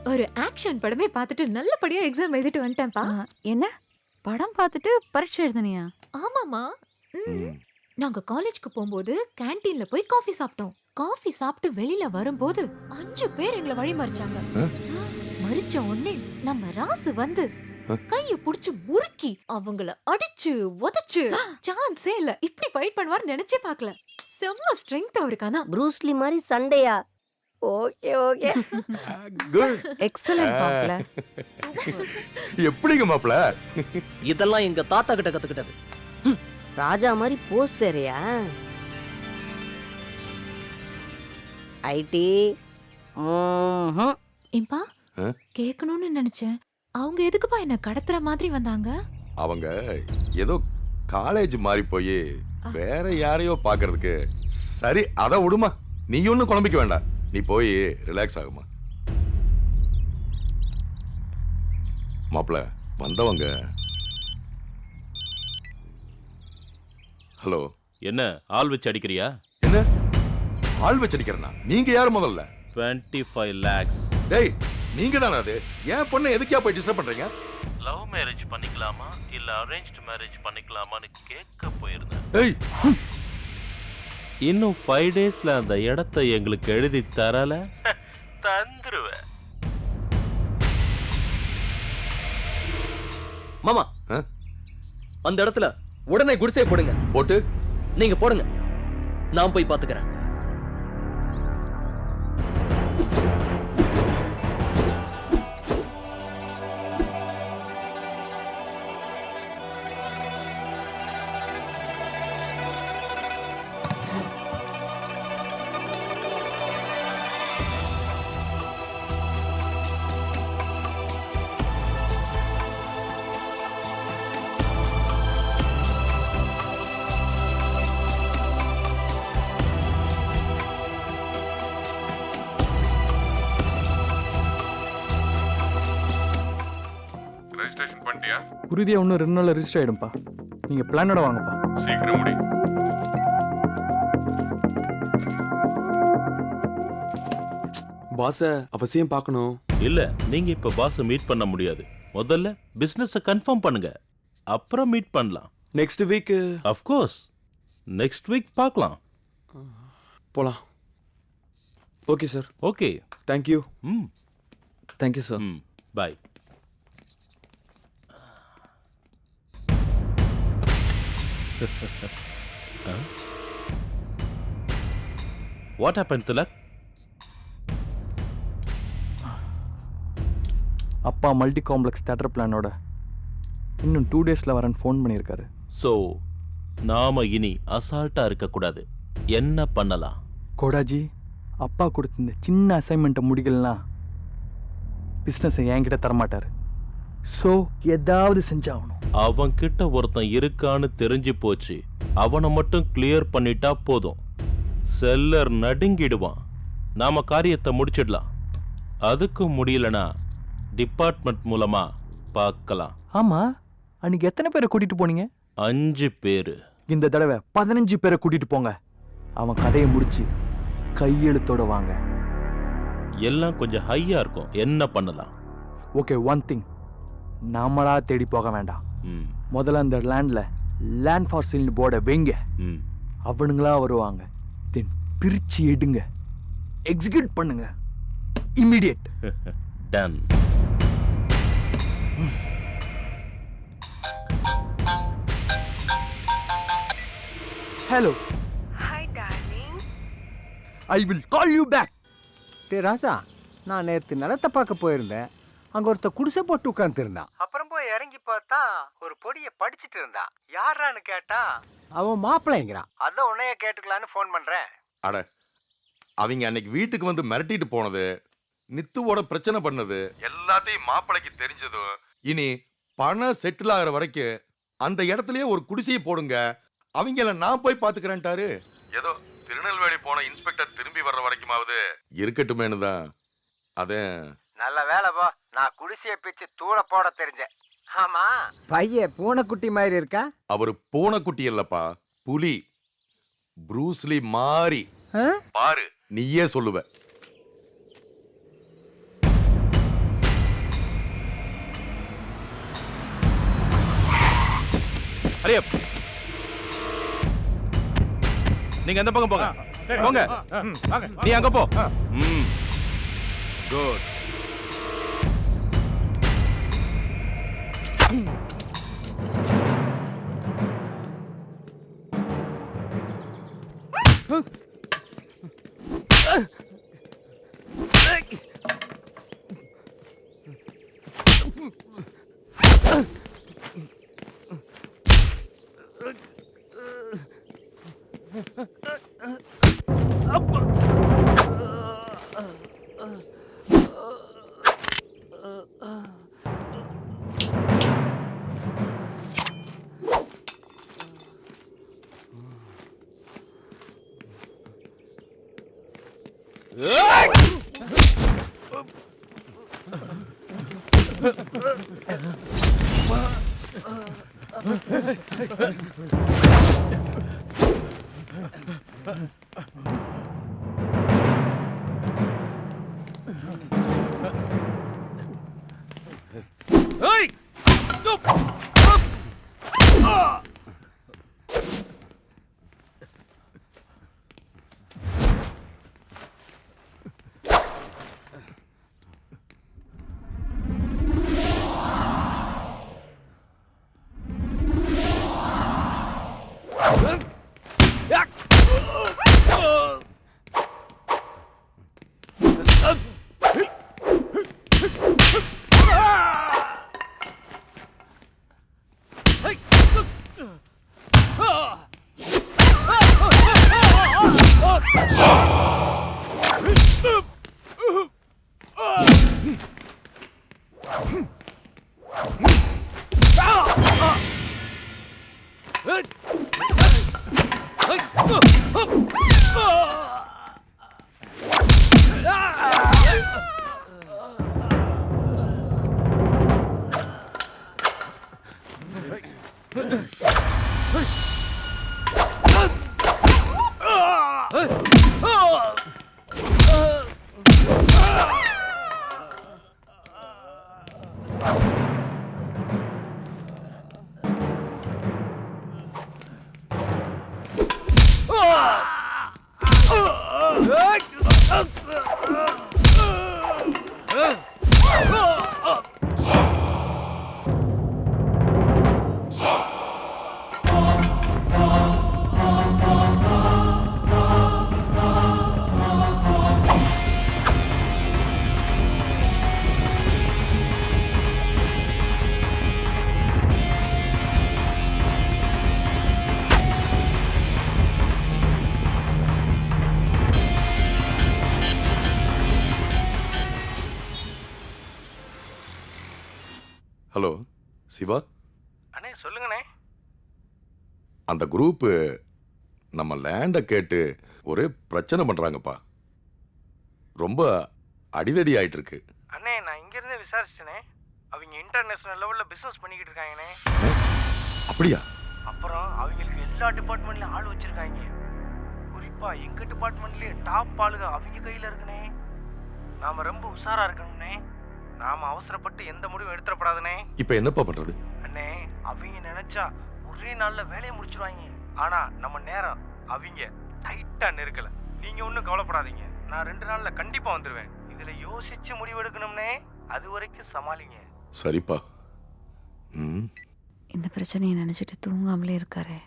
ஒரு ஆக்ஷன் படமே பார்த்துட்டு நல்லபடியா எக்ஸாம் எழுதிட்டு வந்துட்டேன்ப்பா. என்ன படம் பார்த்துட்டு பரீட்சை எழுதுனியா? ஆமாமா. நாங்க காலேஜ்க்கு போகும்போது கேண்டீன்ல போய் காஃபி சாப்பிட்டோம். காஃபி சாப்பிட்டு வெளியில வரும்போது 5 பேர் எங்களை வழி மறிச்சாங்க. மறிச்ச உடனே நம்ம ராசு வந்து கைய புடிச்சு முறுக்கி அவங்கள அடிச்சு உதைச்சு சான்ஸே இல்ல. இப்படி ஃபைட் பண்ணுவார் நினைச்சே பார்க்கல. செம்ம ஸ்ட்ரெngth அவருக்கானா. ப்ரூஸ்லி மாதிரி சண்டையா? Okay okay. குட். எக்ஸலென்ட் மாப்ள. எப்படிங்க மாப்ள? இதெல்லாம் எங்க தாத்தா கிட்ட கத்துக்கிட்டது. ராஜா மாதிரி போஸ் வேறயா? ஐடி. ஏம்பா கேட்கணும்னு நினைச்சேன். அவங்க எதுக்குப்பா என்ன கடத்துற மாதிரி வந்தாங்க? அவங்க ஏதோ காலேஜ் மாறி போய் வேற யாரையோ பாக்குறதுக்கு. சரி அத விடுமா, நீ ஒன்னும் குழம்பிக்க வேண்டாம். நீ போய் ரிலாக்ஸ் ஆகுமா. மாப்ள வந்தவங்க. ஹலோ. என்ன ஆள் வச்சு அடிக்கிறியா? என்ன ஆள் வச்சு அடிக்கிறனா? நீங்க யாரு முதல்ல? 25 lakhs. டேய் நீங்க தானே அது? ஏன் பொண்ணை எதுக்கா போய் டிஸ்டர்ப் பண்றீங்க? லவ் மேரேஜ் பண்ணிக்கலாமா இல்ல அரேஞ்ச்டு மேரேஜ் பண்ணிக்கலாமான்னு கேட்க போயிருந்தேன். ஏய் இன்னும் 5 daysல அந்த இடத்தை எங்களுக்கு எழுதி தரல தந்துருவேன். மாமா அந்த இடத்துல உடனே குடிசை போடுங்க. போட்டு நீங்க போடுங்க, நான் போய் பாத்துக்கிறேன். ரெஜிஸ்ட்ரேஷன் பண்ணிட்டியா? உறுதியா இன்னும் 2 நாள்ல ரெஜிஸ்டர் ஆயிடும்பா. நீங்க பிளானோட வாங்கப்பா. சீக்கிரம் முடி. பாஸ அவசியம் பார்க்கணும். இல்ல நீங்க இப்ப பாஸ் மீட் பண்ண முடியாது. முதல்ல பிசினஸ் கன்ஃபார்ம் பண்ணுங்க, அப்புறம் மீட் பண்ணலாம். Next week. Of course next week பார்க்கலாம். போலாம். Okay sir. Okay thank you. Thank you sir. Bye. What happened, Tilak? அப்பா மல்டி காம்ப்ளெக்ஸ் தியேட்டர் பிளானோட இன்னும் 2 daysல வரேன்னு ஃபோன் பண்ணியிருக்காரு. ஸோ நாம இனி அசால்ட்டா இருக்கக்கூடாது. என்ன பண்ணலாம்? கோடாஜி, அப்பா கொடுத்த இந்த சின்ன அசைன்மெண்ட்டை முடிக்கலனா பிஸ்னஸை என்கிட்ட தரமாட்டார். ஸோ ஏதாவது செஞ்சாகணும். அவன் கிட்ட ஒருத்தன் இருக்கான்னு தெரிஞ்சு போச்சு. அவனை மட்டும் கிளியர் பண்ணிட்டா போதும். செல்லர் நடுங்கிடுவான். நாம காரியத்தை முடிச்சிடலாம். அதுக்கு முடியலனா டிபார்ட்மெண்ட் மூலமா பார்க்கலாம். ஆமா, அன்னைக்கு எத்தனை பேரை கூட்டிட்டு போனீங்க? 5 பேரு. இந்த தடவை 15 பேரை கூட்டிட்டு போங்க. அவன் கதையை முடிச்சு கையெழுத்தோட வாங்க. எல்லாம் கொஞ்சம் ஹையா இருக்கும். என்ன பண்ணலாம்? ஓகே, ஒன் திங், நாமளா தேடி போக வேண்டாம். முதல்ல அந்த லேண்ட்ல லேண்ட் ஃபார் சேல்னு போர்டை வைங்க. அவனுங்களா வருவாங்க. தென் பிரிச்சு எடுங்க, எக்ஸிக்யூட் பண்ணுங்க. Immediate. Done. Hello, hi darling. I will call you back. டே ராசா, நான் நேற்று நிலத்தை பார்க்க போயிருந்தேன். அங்கே ஒருத்த குடிசை போட்டு உட்காந்துருந்தான். அப்புறம் போய் இறங்கி பார்த்தா ஒரு பொடியை படிச்சுட்டு இருந்தான். யாரான்னு கேட்டா அவன் மாப்பிள்ளைங்கிறான். அதான் உன்னைய கேட்டுக்கலான்னு ஃபோன் பண்ணுறேன். அட, அவங்க அன்னைக்கு வீட்டுக்கு வந்து மிரட்டிட்டு போனது, நித்துவோட பிரச்சனை பண்ணது எல்லாத்தையும் மாப்பிளைக்கு தெரிஞ்சதும், இனி பணம் செட்டில் ஆகிற வரைக்கும் அந்த இடத்துலயே ஒரு குடிசையை போடுங்க, அவங்கள நான் போய் பாத்துக்கிறேன்ட்டாரு. ஏதோ திருநெல்வேலி போன இன்ஸ்பெக்டர் திரும்பி வர்ற வரைக்குமாவது இருக்கட்டுமேனு தான். அதே நல்ல வேலை போ, நான் குடிசையை பிச்சு தூள போட தெரிஞ்சேன். ஆமா, பையன் பூனைக்குட்டி மாதிரி இருக்கா? அவரு பூனைக்குட்டி இல்லப்பா, புலி. ப்ரூஸ்லி மாறி பாரு, நீயே சொல்லுவ. அரே, நீங்க அந்த பக்கம் போங்க. போங்க, நீ அங்க போ. குட். சிவா, அண்ணே சொல்லுங்கண்ணே. அந்த குரூப்பு நம்ம லேண்டை கேட்டு ஒரே பிரச்சனை பண்றாங்கப்பா. ரொம்ப அடிதடி ஆயிட்டு இருக்கு. அண்ணே நான் இங்கிருந்தே விசாரிச்சிட்டேனே, அவங்க இன்டர்நேஷனல் லெவலில் பிஸ்னஸ் பண்ணிக்கிட்டு இருக்காங்கண்ணே. அப்படியா? அப்புறம் அவங்களுக்கு எல்லா டிபார்ட்மெண்ட்லையும் ஆள் வச்சிருக்காங்க. குறிப்பா எங்க டிபார்ட்மெண்ட்லயே டாப் ஆளுங்க அவங்க கையில இருக்குனே. நாம ரொம்ப உஷாரா இருக்கணும்னே. நாம அவசரப்பட்டு எந்த முடிவும் எடுத்துறப்படாதுனே. இப்போ என்னப்பா பண்றது? அண்ணே அவங்க நினைச்சா ஒரே நாள்ல வேலையை முடிச்சிருவாங்க. ஆனா நம்ம நேரம் அவங்க டைட்டா நெருக்கல. நீங்க ஒன்றும் கவலைப்படாதீங்க, நான் 2 நாள்ல கண்டிப்பா வந்துடுவேன். இதுல யோசிச்சு முடிவு எடுக்கணும்னே. அது வரைக்கும் சமாளிங்க. சரிப்பா. இந்த பிரச்சனையை நினைச்சிட்டு தூங்காமலே இருக்காரு.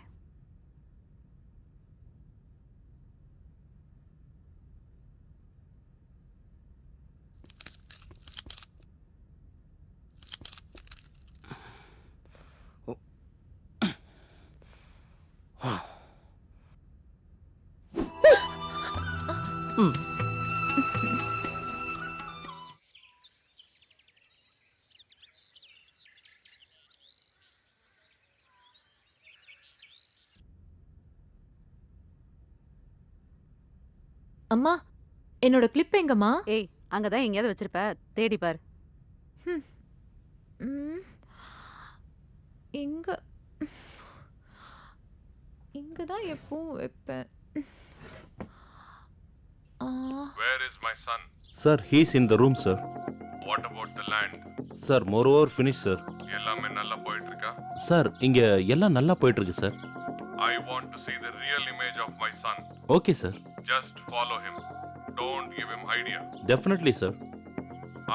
அம்மா, என்னோட கிளிப் எங்கம்மா? ஏய், அங்கதான் எங்கேயாவது வச்சிருப்ப, தேடி பாரு. எங்க இங்கதான் எப்பவும் வைப்பேன். Where is my son? Sir, he's in the room, sir. What about the land? Sir, moreover finished, sir. எல்லாமே நல்லா போயிட்டு இருக்கா? Sir, இங்க எல்லாம் நல்லா போயிட்டு இருக்கு, sir. I want to see the real image of my son. Okay, sir. Just follow him. Don't give him idea. Definitely, sir.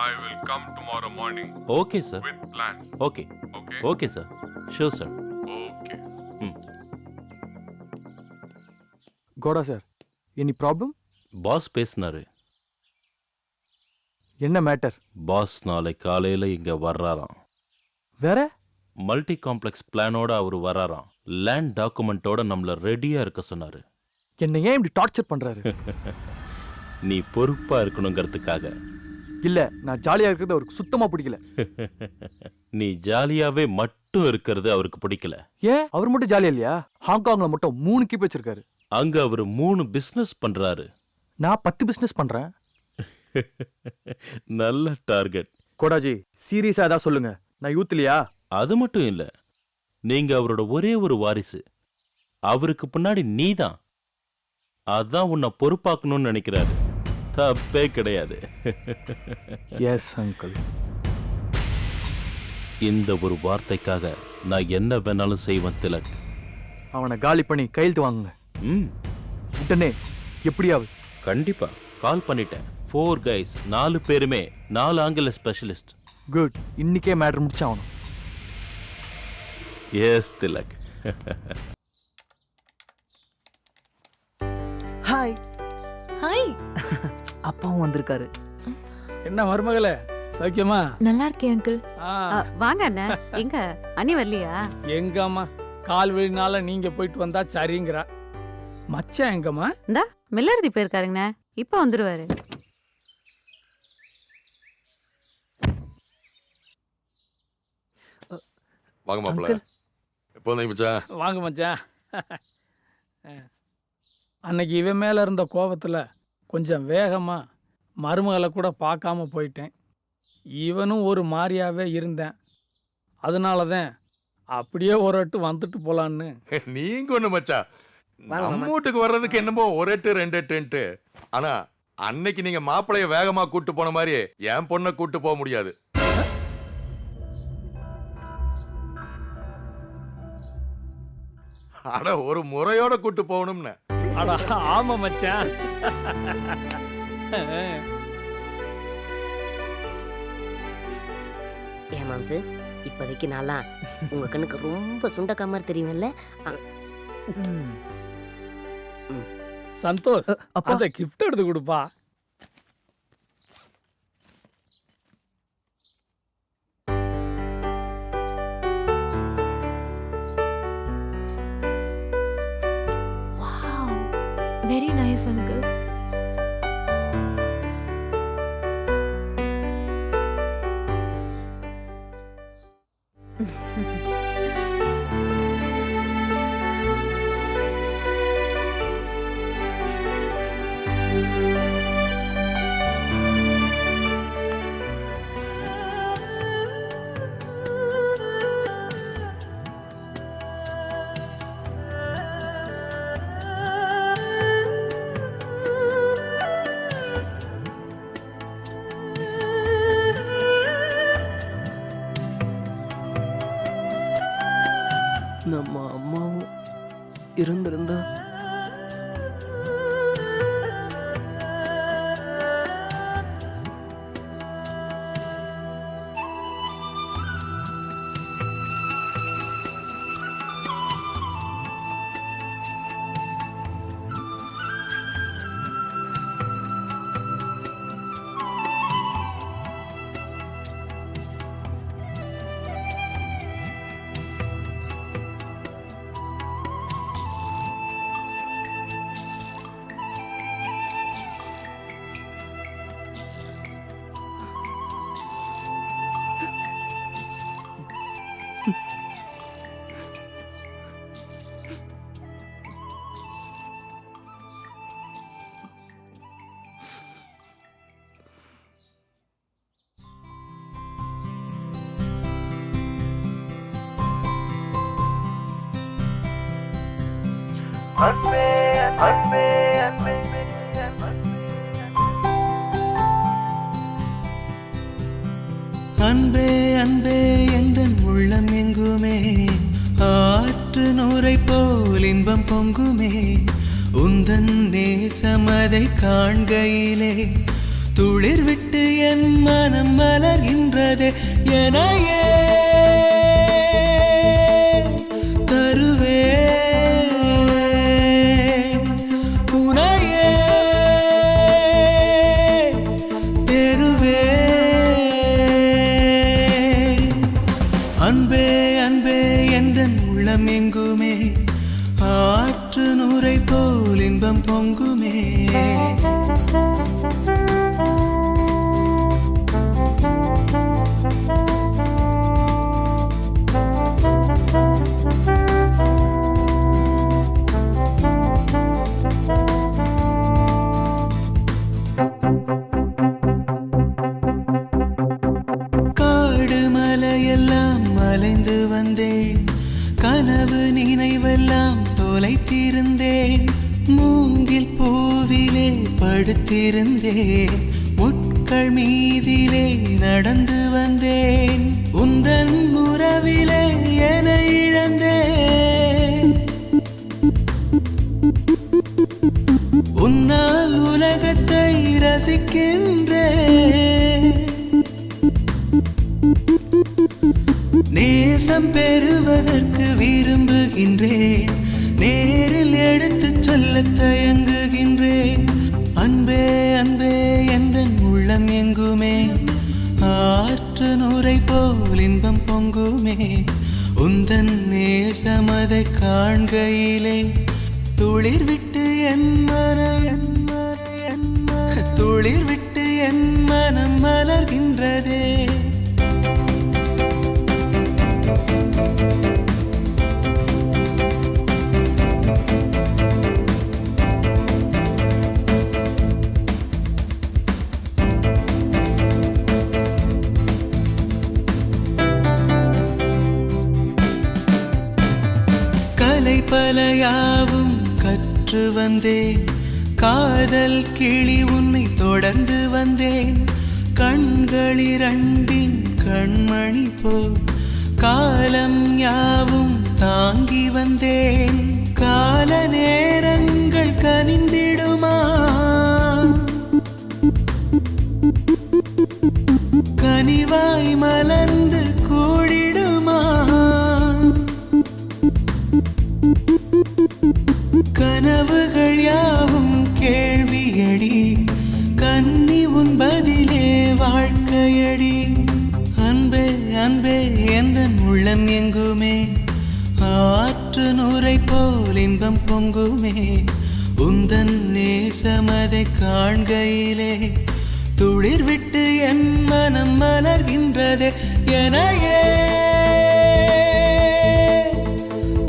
I will come tomorrow morning. Okay, sir. With plan. Okay. Okay? Okay, sir. Sure, sir. Okay. Kota sir, any problem? Pass பேசினாரு. என்ன matter? Pass நாளை காலையில இங்க வர்றாராம். வேற? Multi complex பிளானோட அவர் வர்றாராம். Land டாக்குமெண்டோட நம்மள ரெடியா இருக்க சொன்னாரு. என்ன ஏன் இப்படி டார்ச்சர் பண்றாரு? நீ பொறுப்பா இருக்கணுங்கிறதுக்காக. இல்ல, நான் ஜாலியா இருக்கிறது அவருக்கு சுத்தமா பிடிக்கல. நீ ஜாலியாவே மட்டும் இருக்கிறது அவருக்கு பிடிக்கல. ஏன் அவர் மட்டும் ஜாலியா இல்லையா? ஹாங்காங்ல மட்டும் 3 கீப் வச்சிருக்காரு. அங்க அவர் 3 பிசினஸ் பண்றாரு. நான் 10 பிசினஸ் பண்றேன். நல்ல டார்கெட். கோடாஜி, சீரியஸா ஏதாவது சொல்லுங்க. நான் யூத் இல்லையா? அது மட்டும் இல்ல, நீங்க அவரோட ஒரே ஒரு வாரிசு. அவருக்கு பின்னாடி நீதான். அதான் உன்னை பொறுப்பாக்கணும்னு நினைக்கிறாரு. தப்பே கிடையாது. Yes uncle. இந்த ஒரு வார்த்தைக்காக நான் என்ன வேணாலும் செய்வேன் திலக். அவனை காலி பண்ணி கையெழுத்து வாங்குங்க. உடனே எப்படியாவது. கண்டிப்பா கால் பண்ணிட்டேன். 4 guys, 4 பேருமே 4 ஆங்கில ஸ்பெஷலிஸ்ட். குட், இன்னைக்கே மேட்டர் முடிச்சாகணும். எஸ் திலக். ஹாய். ஹாய். அப்பாவும் வந்திருக்காரு. என்ன மருமகளே, சௌக்கியமா? நல்லா இருக்கேன் அங்கிள். வாங்க அண்ணா. எங்க அண்ணி வரலையா? எங்கம்மா, கால் வழினால நீங்க போயிட்டு வந்தா சரிங்கிறா. மச்சான் எங்கம்மா? இந்தா மில்லருதி போயிருக்காருங்கண்ணா, இப்ப வந்துருவாரு. வாங்க மாப்பிள்ள. எப்போ வந்தீங்க மச்சான்? வாங்க மச்சான். அன்னைக்கு இவன் மேல இருந்த கோபத்துல கொஞ்சம் வேகமா மருமகளை கூட பார்க்காம போயிட்டேன். இவனும் ஒரு மாதிரியாவே இருந்தேன். அதனால தான் அப்படியே ஒரு எட்டு வந்துட்டு போலான்னு. நீங்க ஒண்ணு மச்சான், நம்ம வீட்டுக்கு வர்றதுக்கு என்னமோ 1 எட்டு 2 எட்டுன்ட்டு. ஆனா அன்னைக்கு நீங்க மாப்பிளைய வேகமா கூட்டு போன மாதிரி என் பொண்ணை கூட்டு போக முடியாது. அட ஒரு முறையோட கூட்டு போகணும்னு. அட ஆமா மச்சான். ஏன் மாம்சு, இப்போதைக்கு நான்லாம் உங்க கண்ணுக்கு ரொம்ப சுண்டக்கா மாதிரி தெரியுமில்ல? சந்தோஷ், அந்த கிஃப்ட் எடுத்து கொடுப்பா. Very nice uncle. இருந்திருந்தா அன்பே அன்பே எந்தன் உள்ளம் எங்குமே ஆற்று நூரை போல் இன்பம் பொங்குமே உந்தன் நேசமதை காண்கையிலே துளிர் விட்டு என் மனம் மலர்கின்றதே எனையே தருவே உனையே தெருவே அன்பே அன்பே எந்தன் உள்ளம் எங்குமே ஆற்று நூரை போல் இன்பம் பொங்குமே காடு மலையெல்லாம் மலைந்து வந்தேன் கனவு நினைவெல்லாம் தொலைத்திருந்தேன் மூங்கில் பூவிலே படுத்திருந்தேன் முட்கள் மீதிலே நடந்து வந்தேன் உந்தன் உறவிலே என இழந்தேன் உன்னால் உலகத்தை ரசிக்கின்றேன் நேசம் பெறுவதற்கு விரும்புகின்றேன் நேரில் எடுத்துச் சொல்ல தயங்குகின்றேன் அன்பே அன்பே எந்தன் உள்ளம் எங்குமே ஆற்று நூரை போல் இன்பம் பொங்குமே உந்தன் நேசமதை காண்கையிலே துளிர் விட்டு என் துளிர் விட்டு என் மனம் மலர்கின்றதே கலை பலையாவும் கற்று வந்தேன் காதல் கிளி உன்னை தொடர்ந்து வந்தேன் கண்களிரண்டின் கண்மணி போல் காலம் யாவும் தாங்கி வந்தேன் கால நேரங்கள் கனிந்திடுமா கனிவாய் மலர்ந்து கூடிடுமா கனவுகள் யாவும் கேள்வியடி கன்னி உன் பதிலே வாழ்க்கையடி அன்பே அன்பே எந்தன் உள்ளம் எங்குமே ஆற்று நூரை போல் இன்பம் பொங்குமே உந்தன் நேசமதை காண்கையிலே துளிர் விட்டு என் மனம் மலர்கின்றதே எனையே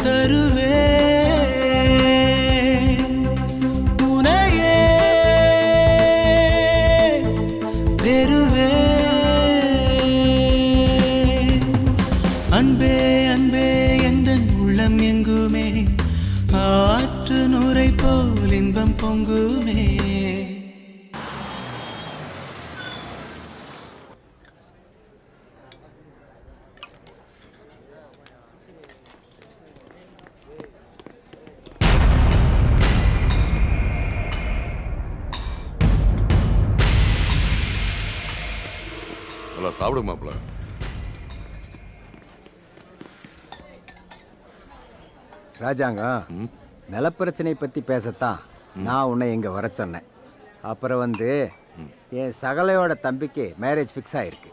தருவே உனையே பெறுவே அன்பே அன்பே எந்தன் உள்ளம் எங்குமே ஆற்று நூரை போல் இன்பம் பொங்குமே சாப்பிடுங்க மாப்பிள்ள. ராஜாங்கம், நிலப்பிரச்சனை பற்றி பேசத்தான் நான் உன்னை இங்கே வர சொன்னேன். அப்புறம் என் சகலையோட தம்பிக்கு மேரேஜ் ஃபிக்ஸ் ஆகிருக்கு.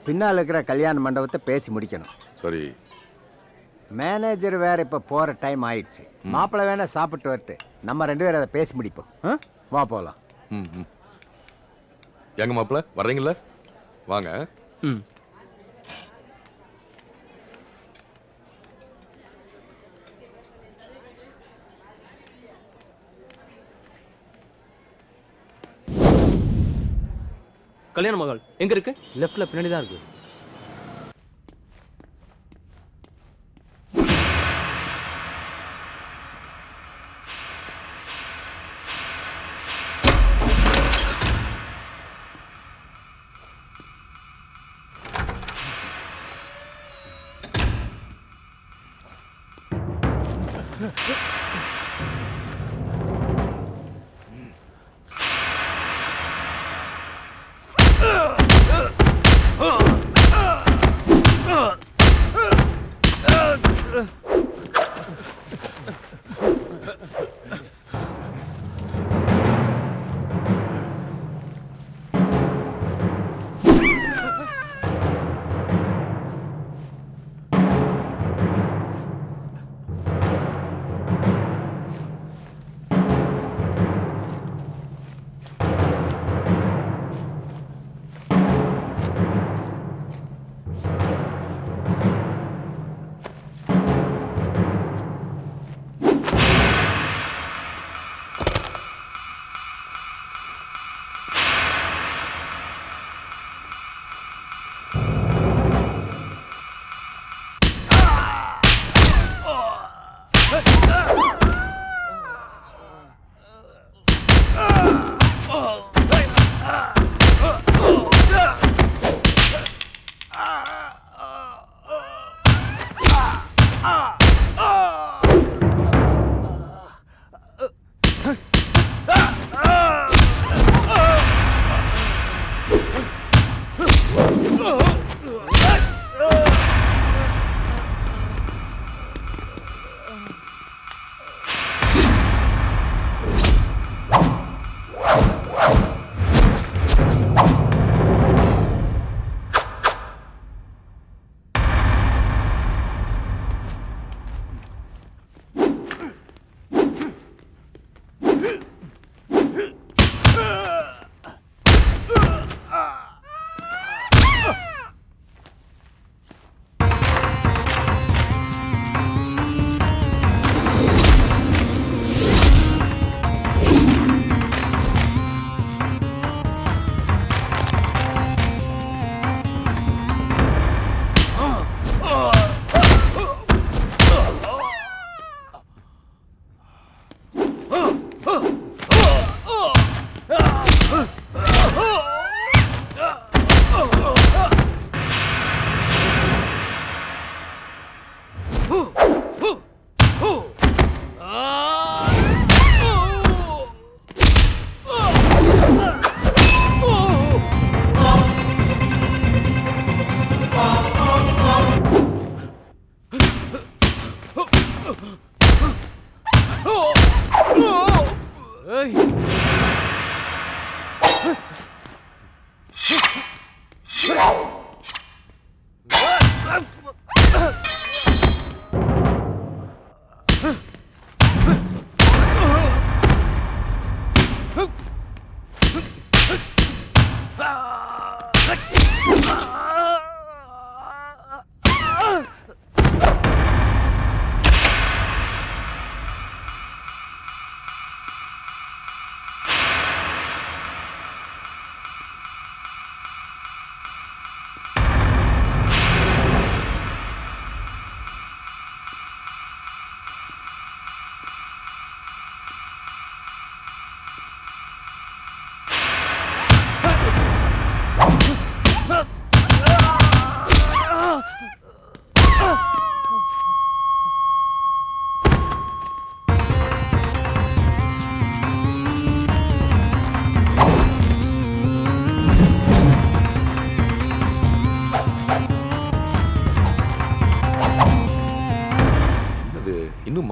பின்னால் இருக்கிற கல்யாண மண்டபத்தை பேசி முடிக்கணும். சரி. மேனேஜர் வேற இப்போ போகிற டைம் ஆயிடுச்சு. மாப்பிள்ளை வேணா சாப்பிட்டு வரட்டு, நம்ம 2 பேரும் அதை பேசி முடிப்போம். வா போகலாம். எங்க மாப்பிள்ள வர்றீங்களா? வாங்க. கல்யாண மகள் எங்க இருக்கு? லெஃப்ட்ல பின்னாடி தான் இருக்கு.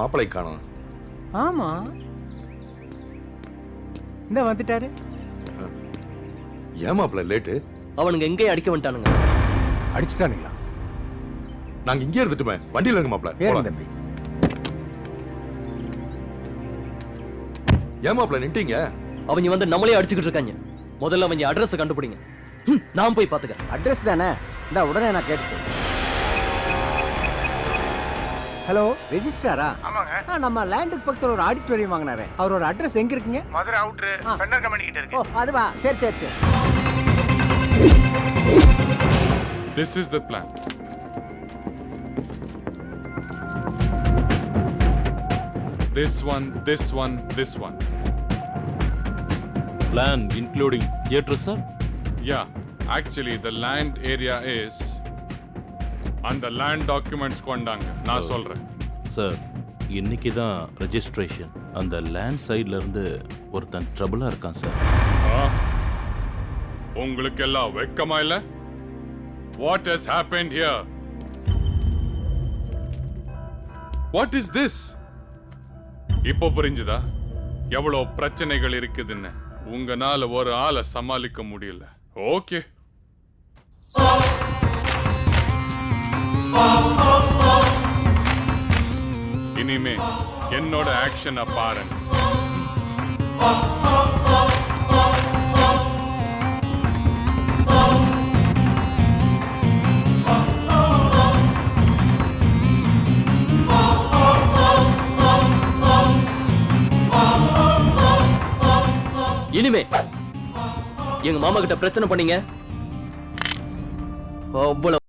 மாப்பிளை காணோம். ஆமா, இந்த வந்துட்டாரு. ஏன் மாப்பிளை லேட்டு? அவனுங்க எங்கேயும் அடிக்க வந்துட்டானுங்க. அடிச்சுட்டானுங்களா? நாங்க இங்கே இருந்துட்டுமே. வண்டியில இருங்க மாப்பிளை. ஏன் தம்பி? ஏன் மாப்பிளை நின்ட்டீங்க? அவங்க வந்து நம்மளே அடிச்சுக்கிட்டு இருக்காங்க. முதல்ல அவங்க அட்ரஸ் கண்டுபிடிங்க. நான் போய் பாத்துக்கிறேன். அட்ரஸ் தானே, இந்த உடனே நான் கேட்டுச்சு. ஹலோ, ரெஜிஸ்ட்ராரா? ஆமாங்க. நம்ம லேண்டுக்கு பக்கத்துல ஒரு ஆடிட்டோரியம் வாங்கினாரு. அவரோட அட்ரஸ் எங்க இருக்குங்க? மதுரை அவுட்ரு பெண்ணர் கம்பெனி கிட்ட இருக்கு. ஓ, அதுவா? சரி சரி சரி. This is the plan. This one, this one, this one. Plan including theatre, sir? Yeah, actually the land area is and the land documents கொண்டாங்க. நான் சொல்றேன். சார், இன்னைக்கு தான் ரெஜிஸ்ட்ரேஷன். அந்த லேண்ட் சைடுல இருந்து ஒருத்தன் ட்ரபிளா இருக்கான் சார். உங்களுக்கு எல்லாம் வெக்கமா இல்ல? What has happened here? What is this? இப்போ புரிஞ்சுதா எவ்வளோ பிரச்சனைகள் இருக்குதுன்னு? உங்களால ஒரு ஆளை சமாளிக்க முடியல. ஓகே, இனிமே என்னோட ஆக்ஷனை பாருங்க. இனிமே எங்க மாமா கிட்ட பிரச்சனை பண்ணீங்க அவ்வளவு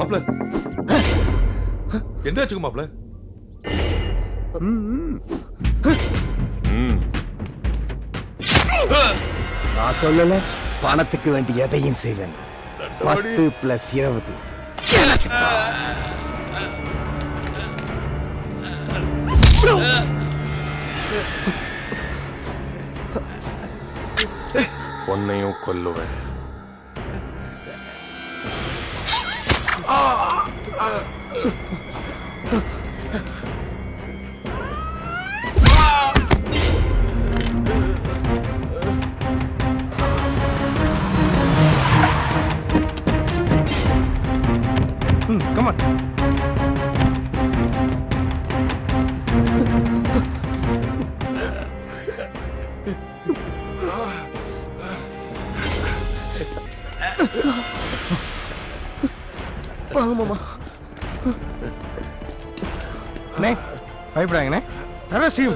மாப்ள என்னாச்சுங்க மாப்ள? நான் சொல்லல, பணத்துக்கு வேண்டி எதையும் செய்வேன். 10 + 20 உன்னையும் கொல்லுவேன். Come on. வாங்க மாமா. அண்ணே பயப்படாங்கண்ணே. Arrest you.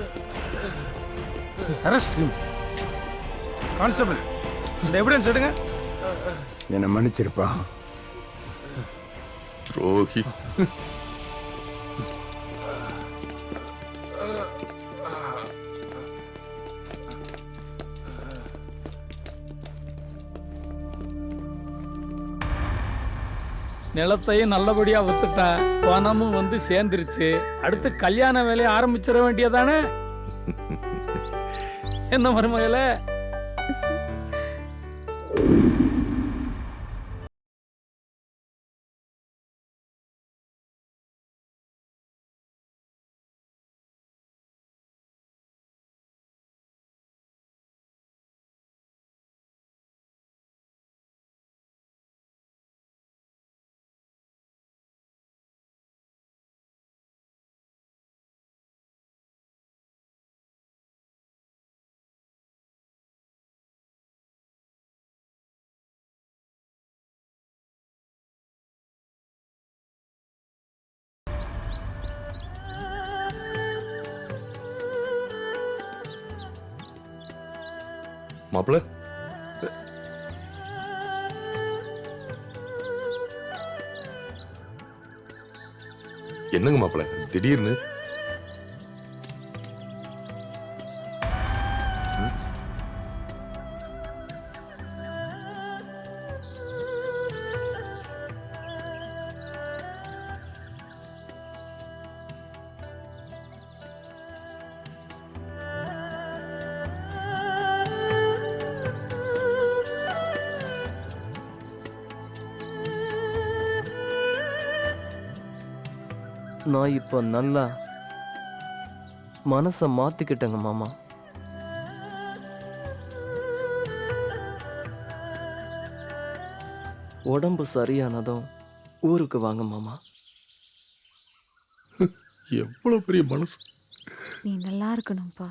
கான்ஸ்டபிள், இந்த எவிடன்ஸ் எடுங்க. என்னை மன்னிச்சிருப்பா. துரோகி. நிலத்தையும் நல்லபடியா வித்துட்டேன், பணமும் வந்து சேர்ந்துருச்சு. அடுத்து கல்யாண வேலையை ஆரம்பிச்சிட வேண்டியதானே? என்ன மருமகளே? மாப்ள என்னங்க மாப்ள திடீர்னு? நான் இப்போ நல்லா மனசை மாத்திக்கிட்டேங்க மாமா. உடம்பு சரியானதும் ஊருக்கு வாங்க மாமா. எவ்வளவு பெரிய மனசு. நீ நல்லா இருக்கணும்ப்பா.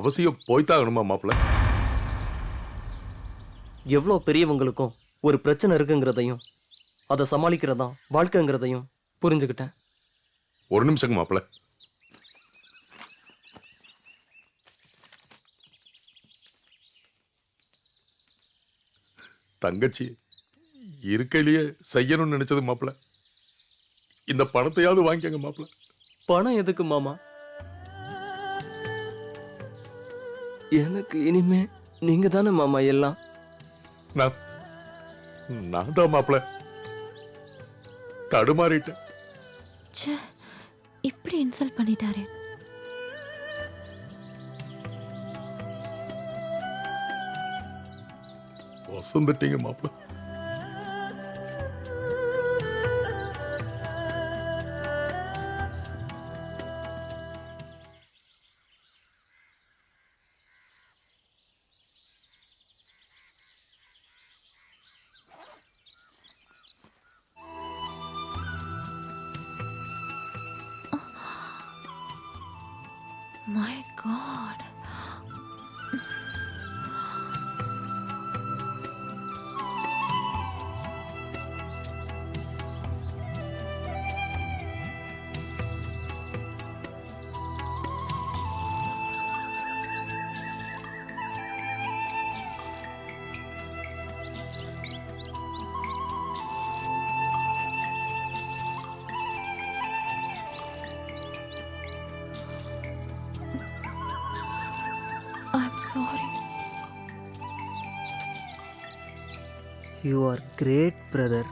அவசியம் போய்த்தாகணுமா மாப்ள? எவ்வளோ பெரியவங்களுக்கும் ஒரு பிரச்சனை இருக்குங்கிறதையும் அதை சமாளிக்கிறதா வாழ்க்கைங்கிறதையும் புரிஞ்சுக்கிட்டேன். ஒரு நிமிஷங்க மாப்ள. தங்கச்சி இருக்கையிலேயே செய்யணும்னு நினைச்சது மாப்ள. இந்த பணத்தையாவது வாங்கிக்கங்க மாப்ள. பணம் எதுக்கு மாமா? எனக்கு இனிமே நீங்க தானே மாமா எல்லாம். நான் தான் மாப்ள தடுமாறிட்டேன். இப்படி இன்சல்ட் பண்ணிட்டாரு. வசந்துட்டீங்க மாப்ள. My God. You are great brother.